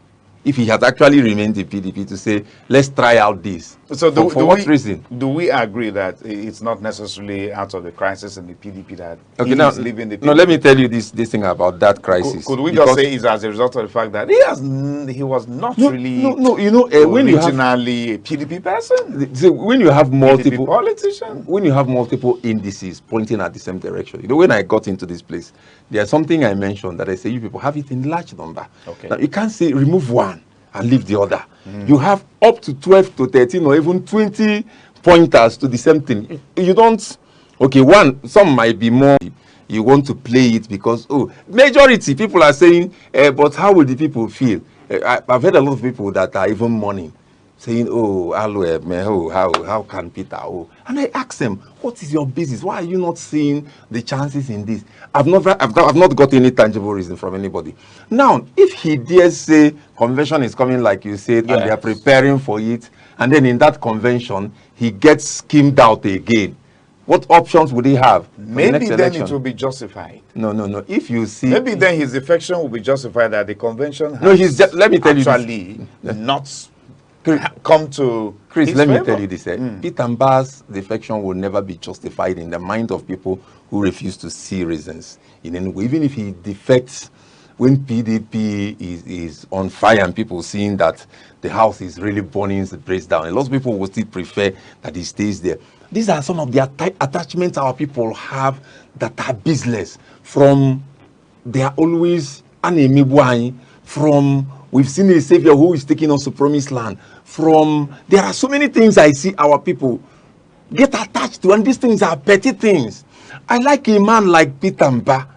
if he had actually remained in PDP to say, let's try out this. So for what reason? Do we agree that it's not necessarily out of the crisis in the PDP that he is leaving the PDP? No, let me tell you this thing about that crisis. Could we just say it's as a result of the fact that he was not really when originally a PDP person? When you have multiple politicians, when you have multiple indices pointing at the same direction. When I got into this place, there's something I mentioned that I say you people have it in large number. Okay. Now you can't say remove one and leave the other. You have up to 12 to 13 or even 20 pointers to the same thing. You don't, some might be more, you want to play it because, majority, people are saying, but how will the people feel? I've heard a lot of people that are even mourning, saying, "Oh, Aloe, man, oh, how can Peter? Oh," and I ask them, "What is your business? Why are you not seeing the chances in this?" I've not got any tangible reason from anybody. Now, if he dares say convention is coming, like you said, and they are preparing for it, and then in that convention he gets skimmed out again, what options would he have? Maybe then it will be justified. No. If you see, maybe then his defection will be justified that the convention has let me tell you actually not come to Chris. his Let favor. me tell you this: Peter Mba's defection will never be justified in the mind of people who refuse to see reasons in any way. Even if he defects when PDP is on fire and people seeing that the house is really burning the place down, a lot of people will still prefer that he stays there. These are some of the attachments our people have that are business. From they are always from we've seen a savior who is taking us to promised land. From there are so many things I see our people get attached to, and these things are petty things. I like a man like Peter Mba,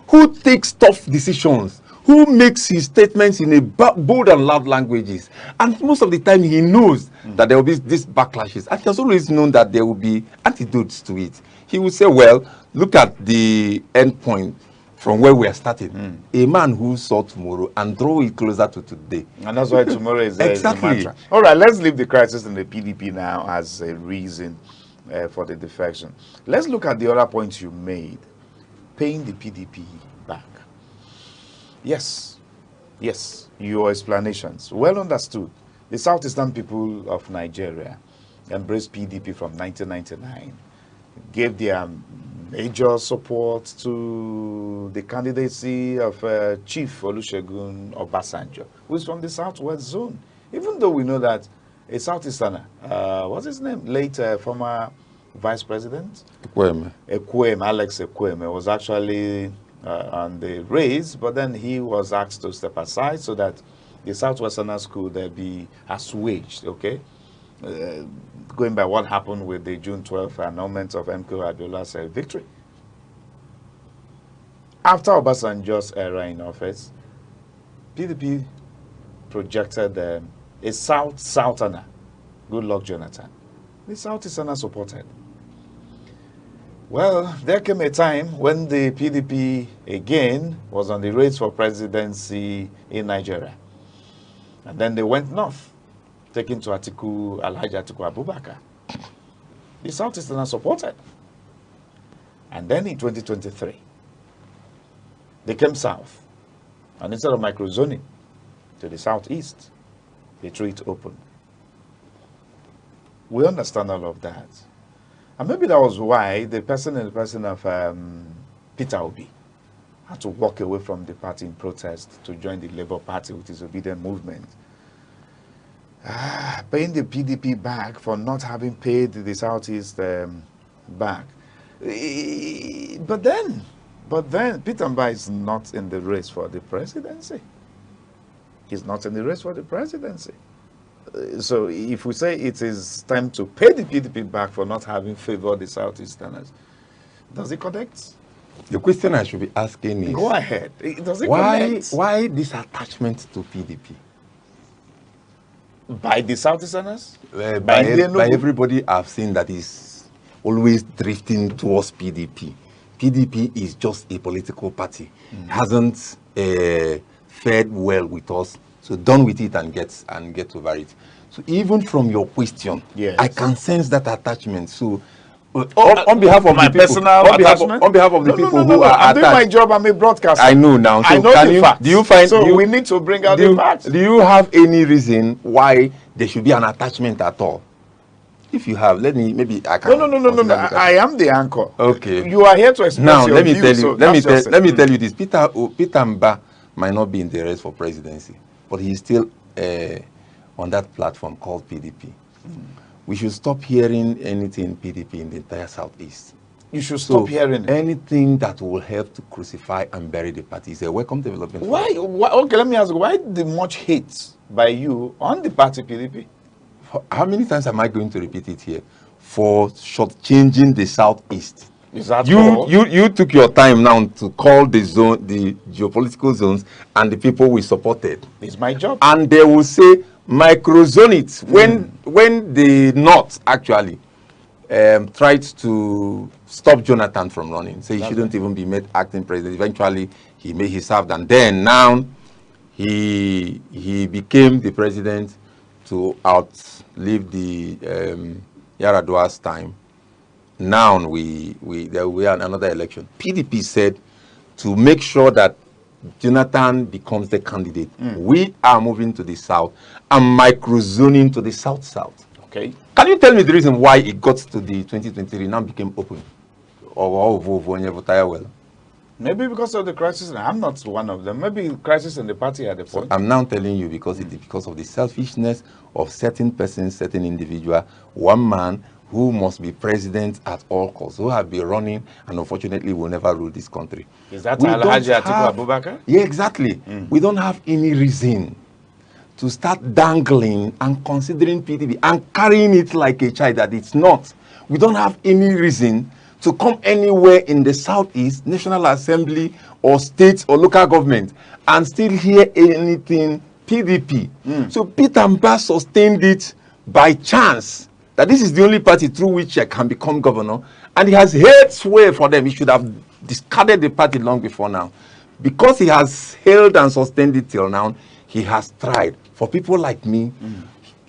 who takes tough decisions, who makes his statements in a bold and loud languages, and most of the time he knows that there will be these backlashes, and he has always known that there will be antidotes to it. He will say, well, look at the end point from where we are starting. A man who saw tomorrow and draw it closer to today. And that's why tomorrow is exactly. Is the mantra. All right, let's leave the crisis in the PDP now as a reason for the defection. Let's look at the other points you made. Paying the PDP back. Yes, your explanations, well understood. The Southeastern people of Nigeria embraced PDP from 1999, gave their major support to the candidacy of Chief Olusegun Obasanjo, who is from the Southwest Zone. Even though we know that a Southeasterner, what's his name? Late former Vice President? Alex Ekweme was actually on the race, but then he was asked to step aside so that the Southwesterners could be assuaged, okay? Going by what happened with the June 12th annulment of MK Abiola's victory. After Obasanjo's era in office, PDP projected a Southerner, Goodluck Jonathan. The Southeasterners supported. Well, there came a time when the PDP again was on the race for presidency in Nigeria. And then they went north, taken to Alhaji Atiku Abubakar. The Southeasterners supported. And then in 2023, they came south. And instead of microzoning to the southeast, they threw it open. We understand all of that. And maybe that was why the person of Peter Obi had to walk away from the party in protest to join the Labour Party with his obedient movement. Paying the PDP back for not having paid the Southeast back. But then Peter Mba is not in the race for the presidency. He's not in the race for the presidency. So if we say it is time to pay the PDP back for not having favored the Southeasterners, does it connect? The question I should be asking is, go ahead. Does it connect? Why this attachment to PDP? By the Southeasterners? By everybody I've seen that is always drifting towards PDP. PDP is just a political party. Hasn't fared well with us. So done with it and get over it. So even from your question, yes, I can sense that attachment. So on behalf of my the people, personal attachment? On behalf of the people who are I'm attached, doing my job. I'm a broadcaster. I know now. So I know the facts. Do you find? So we need to bring out the facts. Do you have any reason why there should be an attachment at all? If you have, let me, maybe I can. No. I am the anchor. Okay. You are here to express now, your view. Let me tell you this. Peter Mba might not be in the race for presidency, but he's still on that platform called PDP. We should stop hearing anything PDP in the entire Southeast. You should stop hearing anything that will help to crucify and bury the party. It's a welcome development. Why? Okay, let me ask you, why the much hate by you on the party PDP? How many times am I going to repeat it here? For shortchanging the Southeast. Is that you took your time now to call the geopolitical zones and the people we supported. It's my job. And they will say microzone it when the North actually tried to stop Jonathan from running. So he shouldn't even be made acting president. Eventually, he served, and then now he became the president to outlive the Yaradua's time. Now there will be another election. PDP said to make sure that Jonathan becomes the candidate, we are moving to the south and microzoning to the south-south. Okay. Can you tell me the reason why it got to the 2023 now became open? Well? Maybe because of the crisis. I'm not one of them. Maybe crisis in the party at the point. I'm now telling you because it is because of the selfishness of certain persons, certain individual, one man who must be president at all costs, who have been running and unfortunately will never rule this country. Is that Alhaji Atiku Abubakar? Yeah, exactly. We don't have any reason to start dangling and considering PDP and carrying it like a child that it's not. We don't have any reason to come anywhere in the Southeast, National Assembly or states or local government and still hear anything PDP. So Peter Mbah sustained it by chance that this is the only party through which I can become governor, and he has held sway for them. He should have discarded the party long before now. Because he has held and sustained it till now, he has tried. For people like me,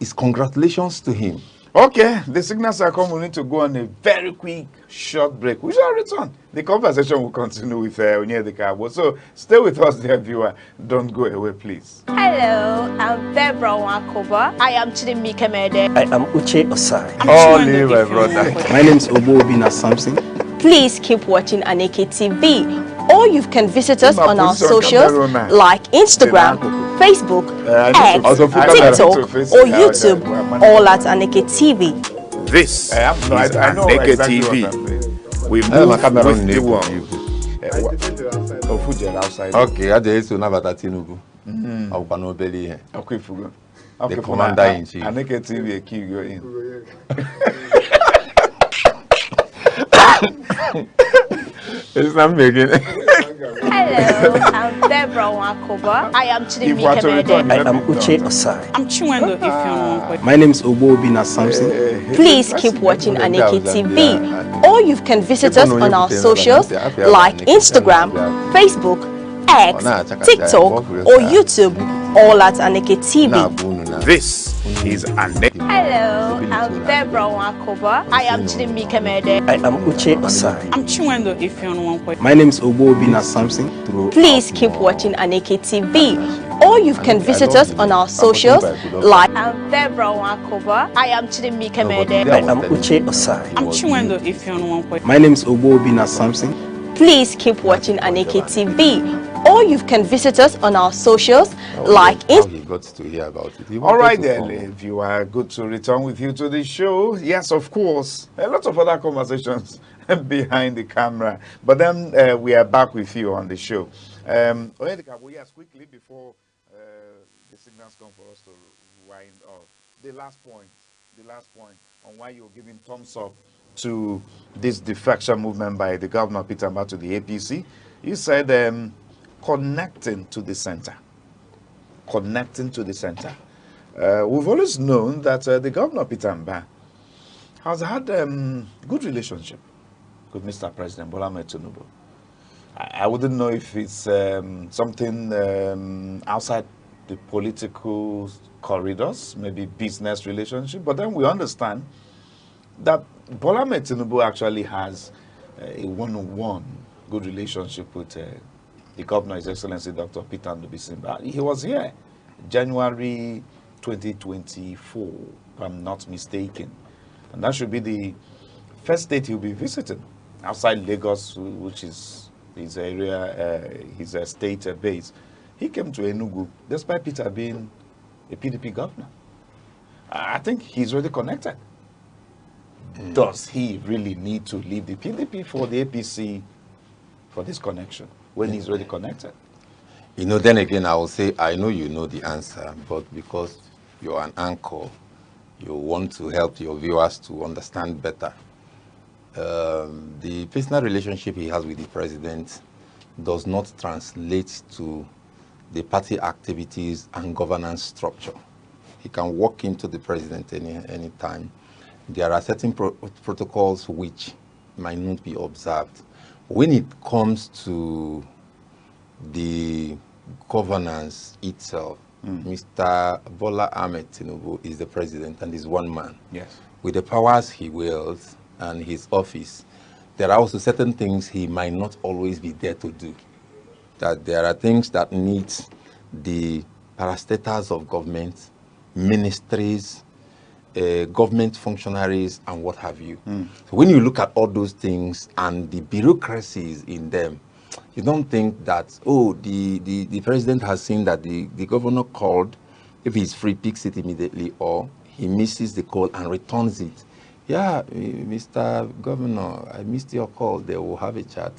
it's congratulations to him. Okay, the signals are coming. We need to go on a very quick, short break. We shall return. The conversation will continue with Onyedika Abo. So stay with us, dear viewer. Don't go away, please. Hello, I'm Debra Wakoba. I am Chidimike Mede. I am Uche Osai. Only my brother. My name is Obo Obina Samson. Please keep watching Aneke TV. Or you can visit us on our socials like Instagram, Facebook, X, TikTok, or YouTube, all at Aneke TV. This is Aneke exactly TV. We move with the world. Okay, I just to Navata Tinubu. Okay, Fugo. The commander-in-chief. Aneke TV, keep going. It's not making it. Hello, I'm Debra Wakoba. I am Chidimike Mede. I am Uche Osai. I'm Chiwendo Ifeanyi. My name is Obo Obina Samson. Please keep watching Aneke TV. Or you can visit us on our socials like Instagram, Facebook, X, TikTok, or YouTube, all at Aneke TV. This is Aneke. Hello, I'm Debra Wakoba. I am Chidimike Mede. I am Uche Osai. I'm Chiwendo Ifeanyi. My name is Obo Obina Samson. Please keep watching Aneke TV. Or you can visit us on our socials like I'm Debra Wakoba. I am Chidimike Mede. I am Uche Osai. I'm Chiwendo Ifeanyi. My name is Obo Obina Samson. Please keep watching Aneke TV. Or you can visit us on our socials like How he got to hear about it. All right then, if you are good to return with you to the show. Yes, of course. A lot of other conversations behind the camera. But then we are back with you on the show. Yes, quickly before the signals come for us to wind up. The last point on why you're giving thumbs up to this defection movement by the governor Peter Mbah to the APC. You said connecting to the center. Connecting to the center. We've always known that the governor Peter Mbah has had good relationship with Mr. President Bola Ahmed Tinubu. I wouldn't know if it's something outside the political corridors, maybe business relationship, but then we understand that Bola Ahmed Tinubu actually has a one-on-one good relationship with the governor, His Excellency Dr. Peter Mbah. He was here January 2024, if I'm not mistaken. And that should be the first state he'll be visiting outside Lagos, which is his area, his state base. He came to Enugu, despite Peter being a PDP governor. I think he's really connected. Does he really need to leave the PDP for the APC for this connection when he's really connected? You know, then again, I will say, I know you know the answer, but because you're an anchor, you want to help your viewers to understand better. the personal relationship he has with the president does not translate to the party activities and governance structure. He can walk into the president any time. There are certain protocols which might not be observed. When it comes to the governance itself, Mr. Bola Ahmed Tinubu is the president and is one man. Yes. With the powers he wields and his office, there are also certain things he might not always be there to do. That there are things that need the parastatals of government, ministries, government functionaries, and what have you. So when you look at all those things and the bureaucracies in them, you don't think that, oh, the president has seen that the governor called, if he's free, picks it immediately, or he misses the call and returns it. Yeah, Mr. Governor, I missed your call. They will have a chat.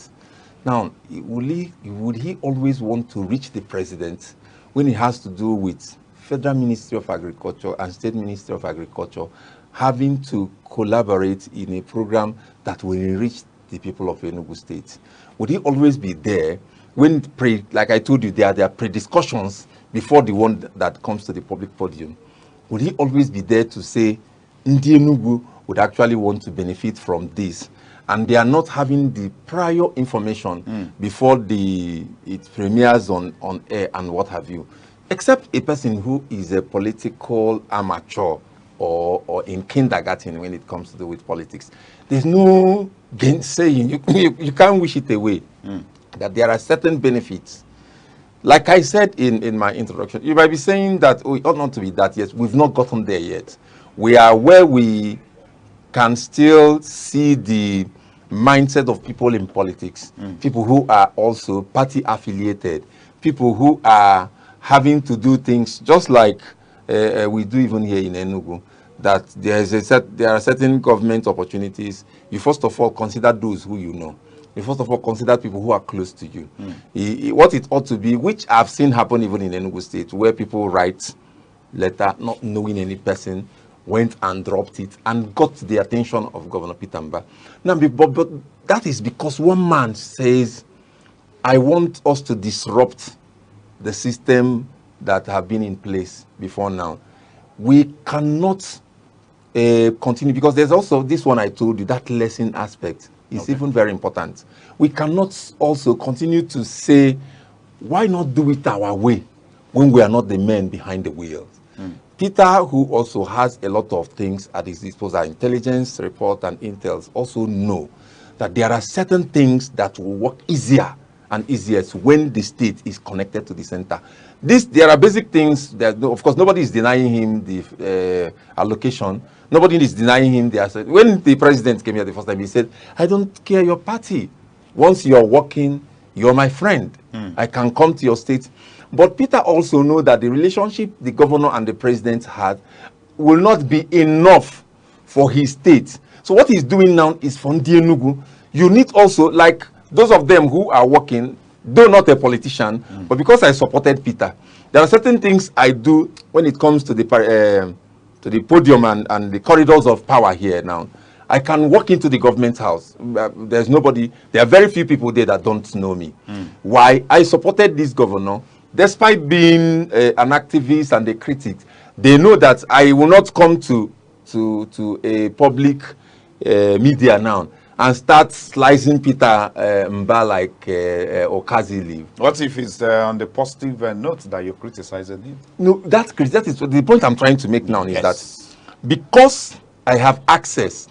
Now, would he always want to reach the president when it has to do with Federal Ministry of Agriculture and State Ministry of Agriculture having to collaborate in a program that will enrich the people of Enugu State? Would he always be there when, like I told you, there are pre-discussions before the one that comes to the public podium? Would he always be there to say, Ndi Enugu would actually want to benefit from this, and they are not having the prior information before it premieres on air and what have you? Except a person who is a political amateur or in kindergarten when it comes to do with politics. There's no gainsaying. You can't wish it away. That there are certain benefits. Like I said in my introduction, you might be saying that, oh, it ought not to be that yet. We've not gotten there yet. We are where we can still see the mindset of people in politics, people who are also party affiliated, people who are having to do things just like we do even here in Enugu, that there are certain government opportunities. You first of all consider those who you know. You first of all consider people who are close to you. What it ought to be, which I've seen happen even in Enugu State, where people write letter not knowing any person, went and dropped it and got the attention of Governor Pitamba. Now, but that is because one man says, I want us to disrupt the system that have been in place before now. We cannot continue, because there's also this one I told you, that lesson aspect is even very important. We cannot also continue to say, why not do it our way when we are not the men behind the wheel? Peter, who also has a lot of things at his disposal, intelligence, report, and intels, also know that there are certain things that will work easier and easiest when the state is connected to the center. There are basic things that, of course, nobody is denying him the allocation. Nobody is denying him the asset. When the president came here the first time, he said, I don't care your party. Once you're working, you're my friend. I can come to your state. But Peter also knows that the relationship the governor and the president had will not be enough for his state. So what he's doing now is for Ndi Enugu. You need also, like those of them who are working, though not a politician, but because I supported Peter, there are certain things I do when it comes to the podium and the corridors of power here now. I can walk into the government house. There's nobody, there are very few people there that don't know me. Why? I supported this governor. Despite being an activist and a critic, they know that I will not come to a public media now and start slicing Peter Mba like Okazi leaf. What if it's on the positive note that you're criticizing him? No, that is the point I'm trying to make now. Is that because I have access,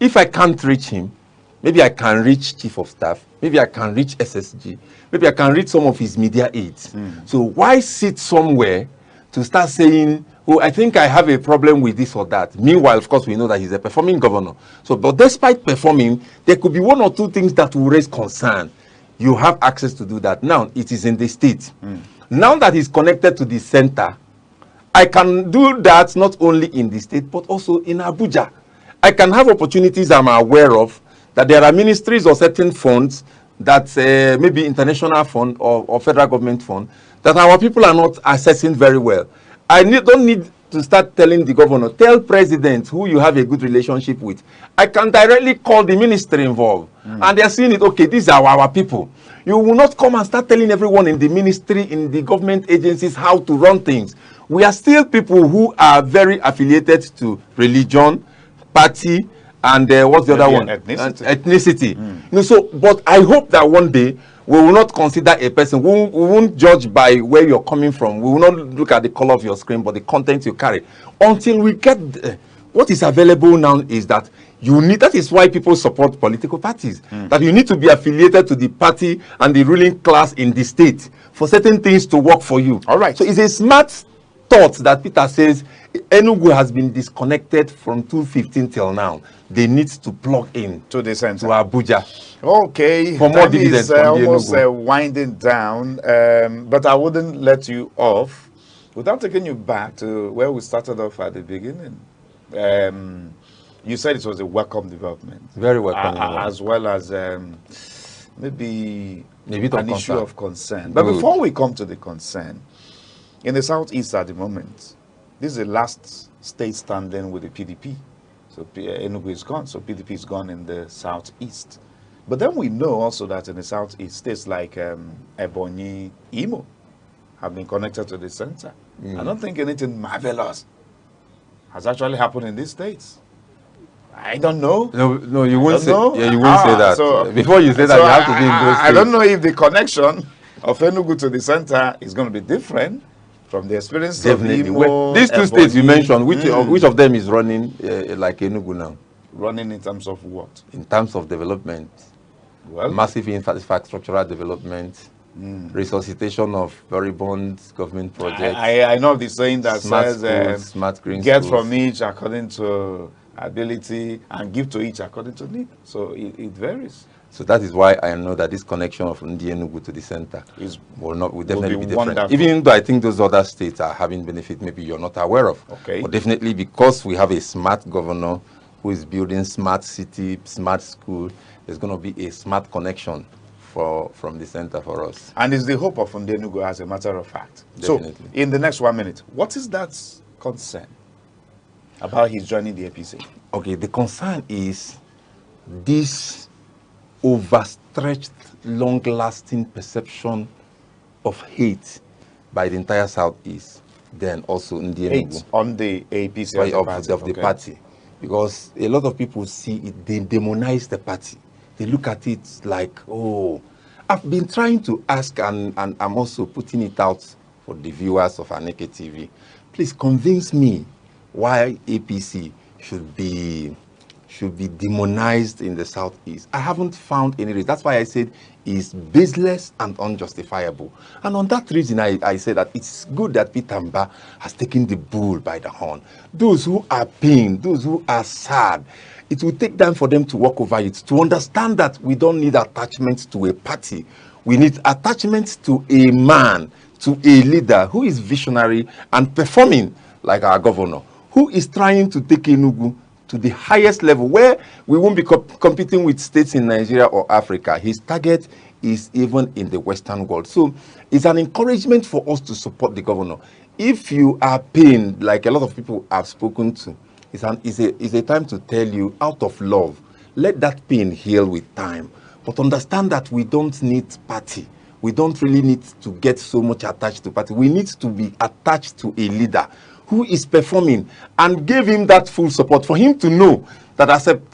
if I can't reach him, maybe I can reach Chief of Staff, maybe I can reach SSG, maybe I can reach some of his media aides. So why sit somewhere to start saying, oh, I think I have a problem with this or that? Meanwhile, of course, we know that he's a performing governor. So, but despite performing, there could be one or two things that will raise concern. You have access to do that. Now, it is in the state. Now that he's connected to the center, I can do that not only in the state, but also in Abuja. I can have opportunities I'm aware of, that there are ministries or certain funds that maybe international fund or federal government fund that our people are not assessing very well. I don't need to start telling the governor, tell president who you have a good relationship with. I can directly call the ministry involved. And they're seeing it, okay, these are our people. You will not come and start telling everyone in the ministry, in the government agencies, how to run things. We are still people who are very affiliated to religion, party, and what's the other one? Ethnicity. You know, so, but I hope that one day we will not consider a person. We won't judge by where you're coming from. We will not look at the color of your screen, but the content you carry. Until we get what is available now is that you need. That is why people support political parties. That you need to be affiliated to the party and the ruling class in the state for certain things to work for you. All right. So it's a smart thought that Peter says Enugu has been disconnected from 2015 till now. They need to plug in to the center, to Abuja. Okay, for more dividends from almost winding down, but I wouldn't let you off without taking you back to where we started off at the beginning. You said it was a welcome development, very welcome, as well as maybe an issue of concern. But Good. before we come to the concern, in the southeast at the moment, this is the last state standing with the PDP. So Enugu is gone, so PDP is gone in the southeast. But then we know also that in the southeast, states like Ebonyi, Imo have been connected to the center. I don't think anything marvelous has actually happened in these states. I don't know. No, you won't say. Know. Yeah, you won't say that. So, before you say that, you have to be in those states. I don't know if the connection of Enugu to the center is going to be different from the experience Definitely. of Imo, These two Ebonyi. states you mentioned, which of them is running like Enugu now? Running in terms of what? In terms of development. Well, massive infrastructural development, resuscitation of moribund government projects. I know the saying that smart says schools, smart green get schools. from each according to ability and give to each according to need. So it varies. So that is why I know that this connection of Ndi Enugu to the center will definitely be different. Wonderful. Even though I think those other states are having benefit maybe you're not aware of. Okay. But definitely because we have a smart governor who is building smart city, smart school, there's going to be a smart connection from the center for us. And it's the hope of Ndi Enugu, as a matter of fact. Definitely. So in the next 1 minute, what is that concern about his joining the APC? Okay, the concern is this overstretched, long-lasting perception of hate by the entire Southeast, then also in the hate on the APC of the party. Because a lot of people see it, they demonize the party. They look at it like, oh, I've been trying to ask, and I'm also putting it out for the viewers of Aneke TV. Please convince me why APC should be demonized in the Southeast. I haven't found any reason. That's why I said it's baseless and unjustifiable. And on that reason, I say that it's good that Peter Mba has taken the bull by the horn. Those who are pained, those who are sad, it will take time for them to walk over it, to understand that we don't need attachment to a party. We need attachment to a man, to a leader who is visionary and performing like our governor, who is trying to take Enugu to the highest level where we won't be competing with states in Nigeria or Africa. His target is even in the Western world. So it's an encouragement for us to support the governor. If you are pained, like a lot of people have spoken to, it's a time to tell you, out of love, let that pain heal with time. But understand that we don't need party. We don't really need to get so much attached to party. We need to be attached to a leader who is performing, and gave him that full support for him to know that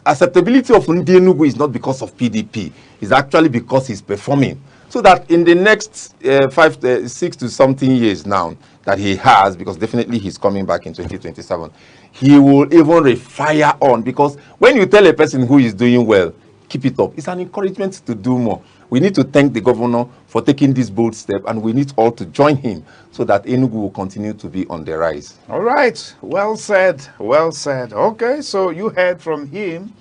acceptability of Ndi Enugu is not because of PDP. It's actually because he's performing. So that in the next 6 to something years now that he has, because definitely he's coming back in 2027, he will even refire on. Because when you tell a person who is doing well, keep it up, it's an encouragement to do more. We need to thank the governor for taking this bold step, and we need all to join him so that Enugu will continue to be on the rise. All right. Well said. Well said. Okay, so you heard from him.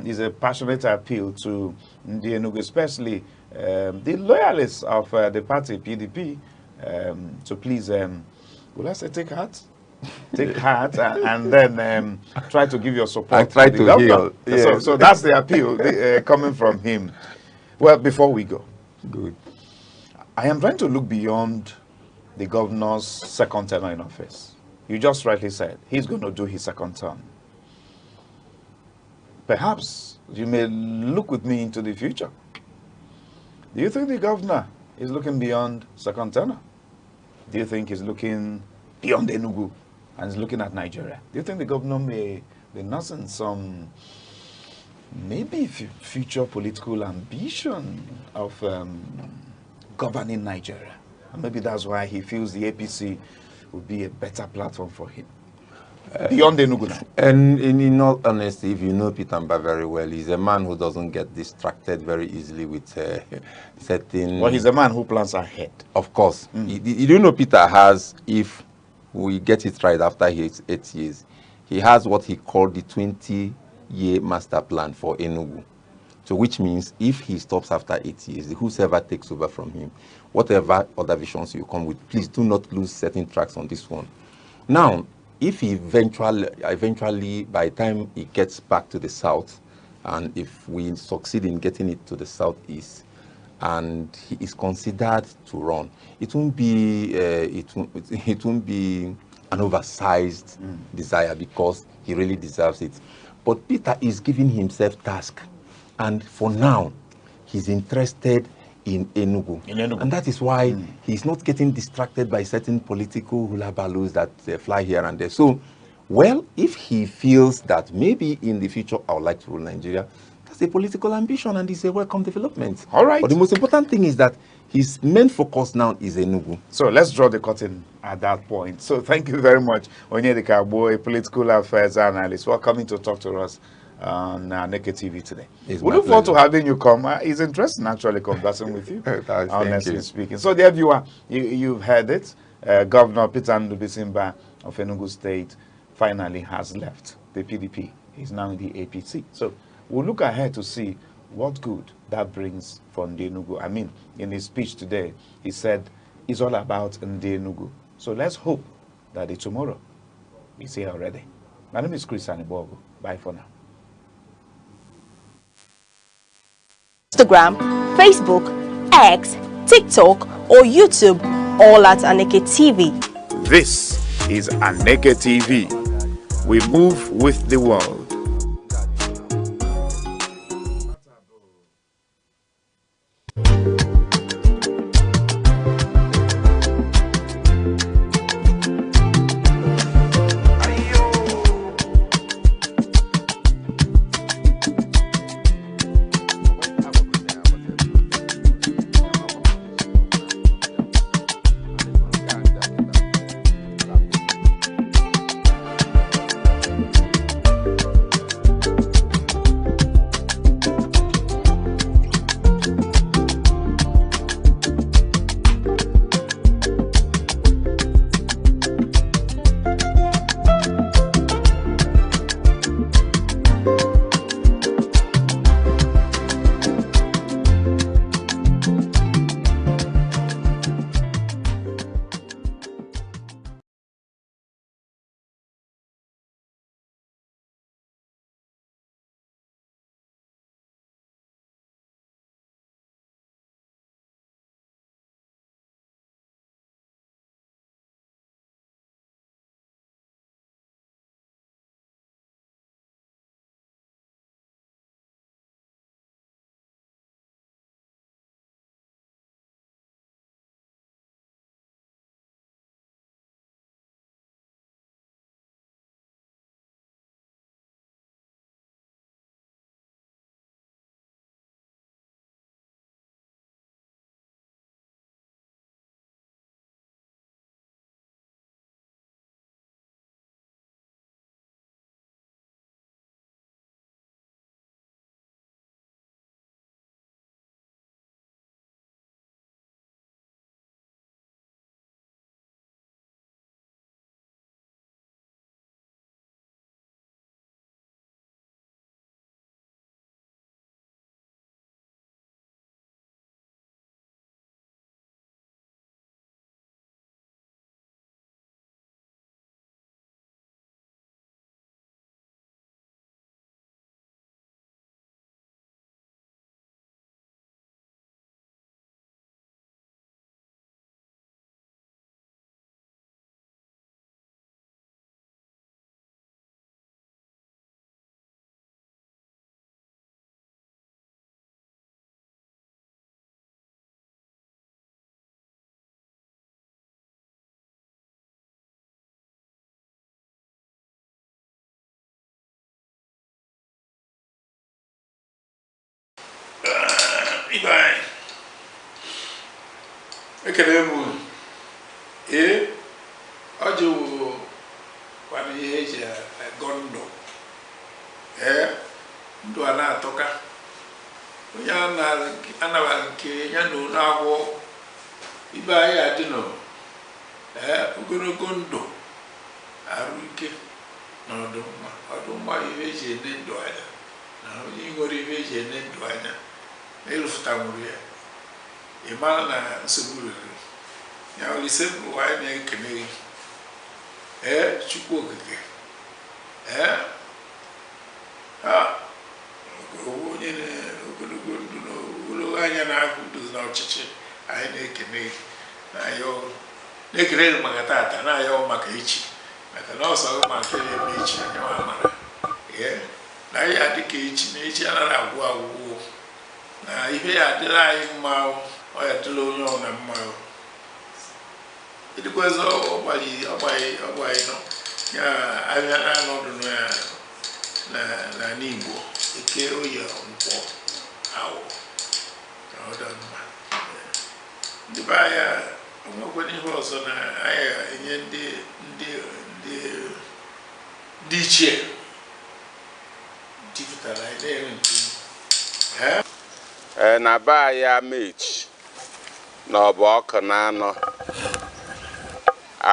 Is a passionate appeal to Ndi Enugu, especially the loyalists of the party, PDP, to please, will I say take heart? Take heart and then try to give your support. I try to to the heal. Yes. So that's the appeal coming from him. Well, before we go, good. I am trying to look beyond the governor's second tenure in office. you just rightly said, he's going to do his second term. Perhaps you may look with me into the future. Do you think the governor is looking beyond second tenor? Do you think he's looking beyond Enugu and is looking at Nigeria? Do you think the governor may be nursing some maybe future political ambition of governing Nigeria? And maybe that's why he feels the APC would be a better platform for him. Beyond Enugu now. And in all honesty, if you know Peter Mba very well, he's a man who doesn't get distracted very easily with certain... Well, he's a man who plans ahead. Of course. You do know Peter has, if we get it right after his 8 years, he has what he called the 20-year master plan for Enugu. So which means if he stops after 8 years, whoever takes over from him, whatever other visions you come with, please do not lose certain tracks on this one. Now, if he eventually, by the time he gets back to the south, and if we succeed in getting it to the southeast, and he is considered to run, it won't be an oversized desire, because he really deserves it. But Peter is giving himself task, and for now, he's interested in Enugu. And that is why he's not getting distracted by certain political hula balloons that fly here and there. So, well, if he feels that maybe in the future I would like to rule Nigeria, that's a political ambition and it's a welcome development. All right. But the most important thing is that his main focus now is Enugu. So let's draw the curtain at that point. So thank you very much, Aneke, a political affairs analyst, for coming to talk to us on Aneke TV today. We look forward to having you come. It's interesting actually conversing with you, honestly speaking. So dear viewer, you've heard it. Governor Peter Ndubisimba of Enugu State finally has left the PDP. He's now in the APC. So we'll look ahead to see what good that brings for Enugu. I mean, in his speech today, he said it's all about Enugu. So let's hope that tomorrow is here already. My name is Chris Anibogo. Bye for now. Instagram, Facebook, X, TikTok, or YouTube, all at Aneke TV. This is Aneke TV. We move with the world. Ibai. Ekele mu. Ojo kwani eji gondo. Ndo ana atoka. Onya na nke nya no na awo. Ibai adino. Ogologo ndo. Aruike. Ọdụmma ihe eji ene ndụ anya na onye nwere ihe eji ene ndụ anya na-erufuta nwere ya ịmara na nsogbu rere ya olise bụ anyị na-ekene gị Chukwu okike onye ogologo ndụ na ogologo anya na-ahụ udo na ọchịchị anyị na-ekene gị na-ekene gị maka tata na-ayọ maka echi maka na ọsọ maka ebe echi anya mara na ya dịka echi na echi anaghị agwụ agwụgwụ na ihe ya adịrị anyị mma ọ ya dịrị onye ọ na mma edịkwazị ọgbaghị nọ ya ahịa na-anọdụ na n'Igbo eke oyi nkwọ awụ na ọdọmma ndị be anya onwekwana ihe ọzọ na anyị enye ndị ichie jupụtara na be anyị amechi na ọ bụ ọkụ na anọ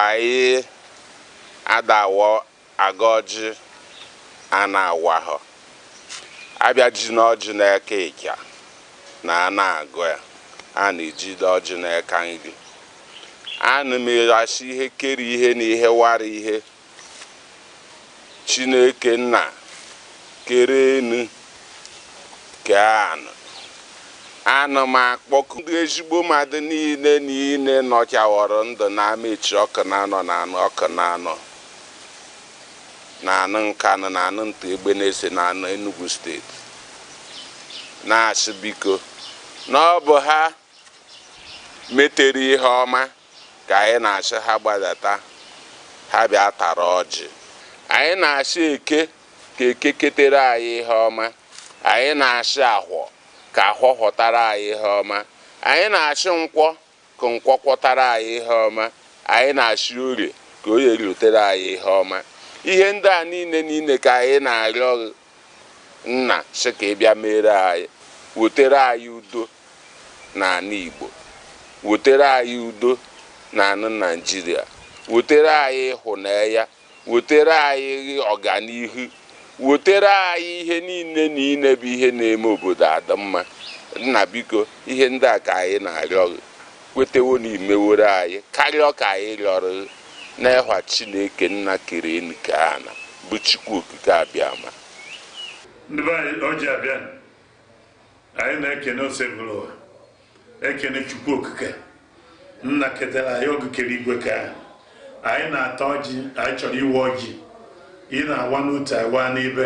anyị adawo aga ọjị a na-awa ha abịa ji na ọjị na-eke ịkya na a na-agụ ya a na-ejide ọjị na-eka nri ana m erachi ihe kere ihe na ihe wara ihe Chineke nna kere enu ke anụ m akpọkụ ndị ezigbo mmadụ niile nọchawọrọ ndụ na amechi ọkụ na anọ na anụ ọkụ na anọ na anụ Nkanụ na anụ Nta Egbe na-ese na anụ Enugu steeti na-asị biko na ọ bụ ha metere ihe ọma ka anyị na-asị ha gbadata ha bịa tara ọjị anyị na-asị eke ka eke ketere anyị ihe ọma anyị na-asị ahwọ ka ahwọ ghọtara anyị ihe ọma anyị na-asị nkwọ ka nkwọ kwọtara anyị ihe ọma anyị na-asị orie ka orie rutere anyị ihe ọma ihe ndị a niile ka anyị na-arịọ nna sị ka ị bịa mere anyị wetere anyị udo n'ala Igbo wetere anyị udo n'ala Naịjirịa wetere anyị ịhụnanya wetere anyị ọganihu wetere anyị ihe niile bụ ihe na-eme obodo adị mma nna biko ihe ndị a ka anyị na-arịọ kwetewo na imewere anyị karịa ka anyị rịọrọ n'ịhwa Chineke nna kere enu ka ana bụ Chukwu okike abịama ndị be anyị ọjị abịa anyị na-ekene osebụrụ ụwa ekene Chukwu okike nna ketara anyị oge kere igwe ka anyị na-ata ọjị anyị chọrọ iwe ọjị ị na-awa n'otu awa n'ibe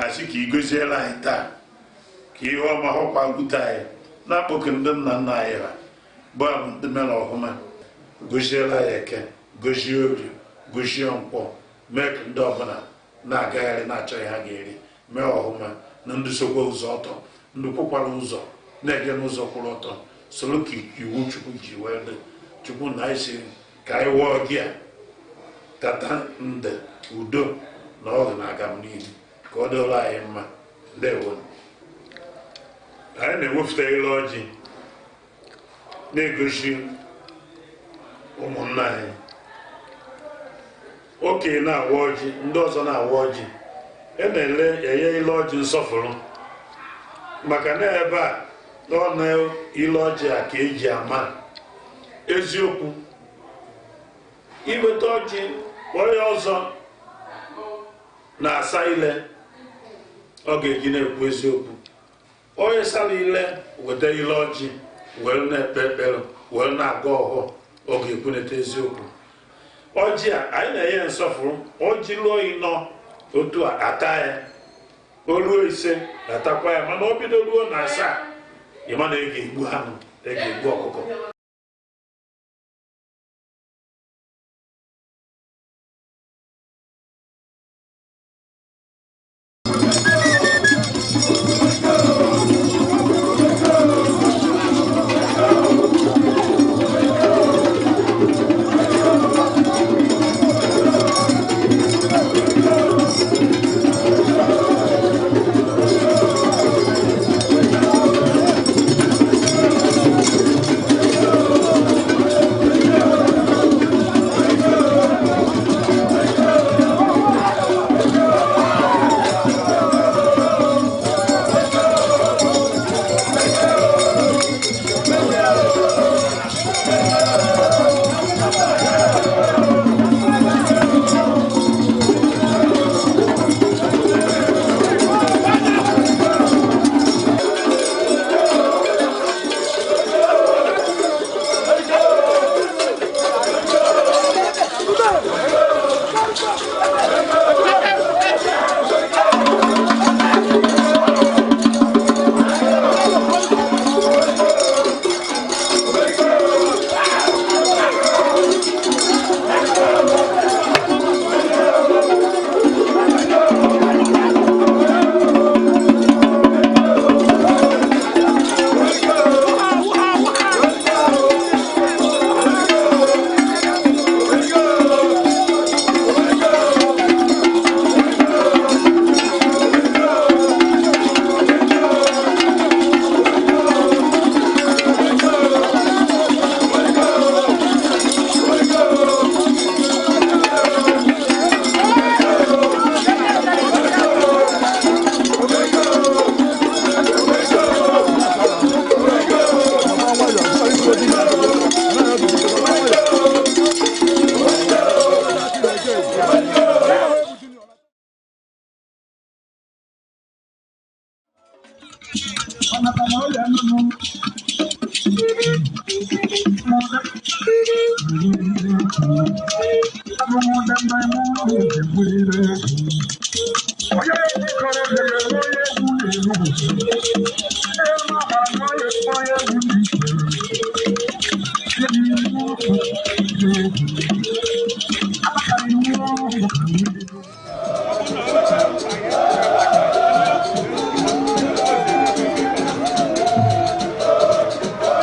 asị ka ị goziela anyị taa ka ihe ọma hụkwa ngwute anyị na-akpọku ndị nna nna anyị ha bụ abụ ndị mere ọhụma goziela anyị Eke gozie Orie gozie Nkwọ mee ka ndị ọbụla na-agagharị na-achọghị ha ga-eri mee ọhụma na ndị sokwa ụzọ ọtọ ndị kwụkwara ụzọ na-eje n'ụzọ kwụrụ ọtọ soro ka iwu Chukwu ji wee dị Chukwu na anyị siri ka anyị wụọ gị a kata nde udo na ọgụ na aga m niile ka ọ dịrị anyị mma ndewo anyị na-ewepụta ile ọjị na-egosi ụmụnna anyị okenye na-awa ọjị ndị ọzọ na-awa ọjị na-ele enye ile ọjị nsọfụrụ maka na ebe a ọ na ile ọjị a ka eji ama eziokwu iweta ọjị onye ọzọ na-asa ile ọ ga-eji na-ekwu eziokwu onye sara ile weta ile ọjị were na-ekpe ekpere were na-aga ọhụụ ọ ga-ekwuneta eziokwu ọjị a anyị na-enye nsọfụrụ ọjị lụọ ịnọ otu a ata ya o ruo ise atakwa ya mana o bido ruo na asaa ịma na ị ga-egbu anụ ị ga-egbu ọkụkọ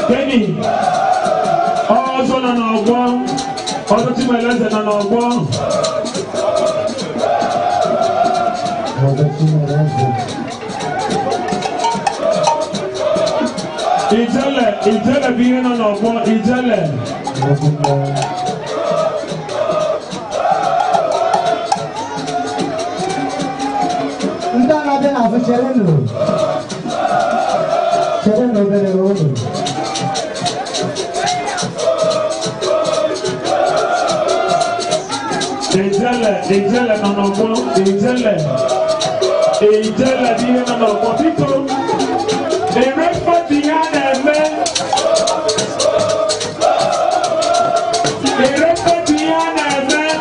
Kenny, also on our one, also to my lesson on our one. Ijele being on our one, Ijele. Ijele no no go, Ijele being on our one. People, they refer to Yana men. They refer to Yana men.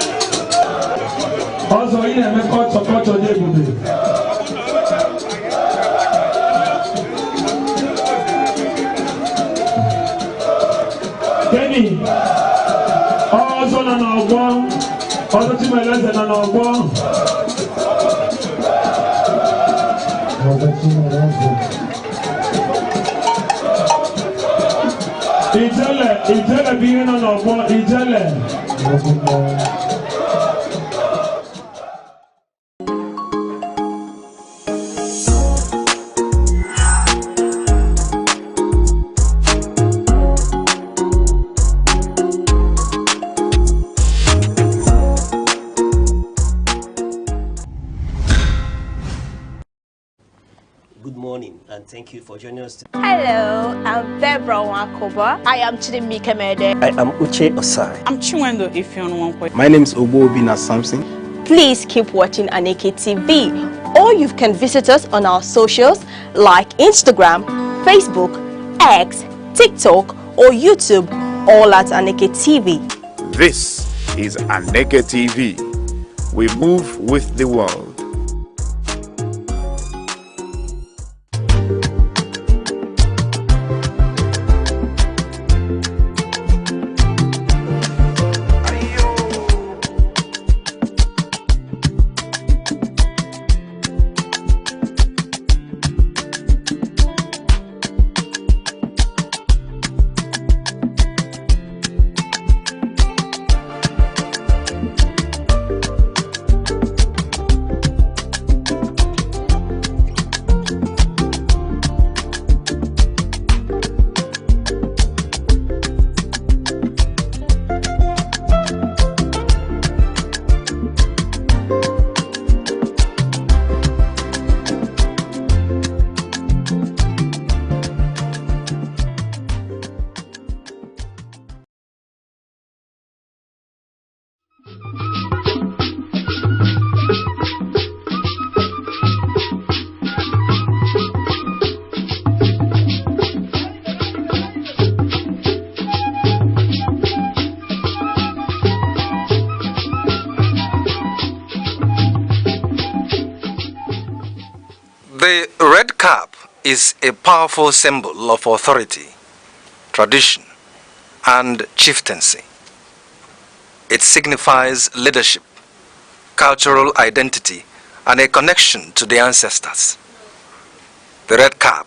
Also, in a man called Sokoto Debude. Kenny, also on our one, also to my lesson on our one. Ijele being on our one, Ijele. Good morning and thank you for joining us today. Hello, I'm Debra Wakoba. I am Chidimike Mede. I am Uche Osai. I'm Chiwendo Ifeonwankwe. My name is Obo Obina Samson. Please keep watching Aneke TV, or you can visit us on our socials like Instagram, Facebook, X, TikTok, or YouTube, all at Aneke TV. This is Aneke TV. We move with the world. The red cap is a powerful symbol of authority, tradition, and chieftaincy. It signifies leadership, cultural identity, and a connection to the ancestors. The red cap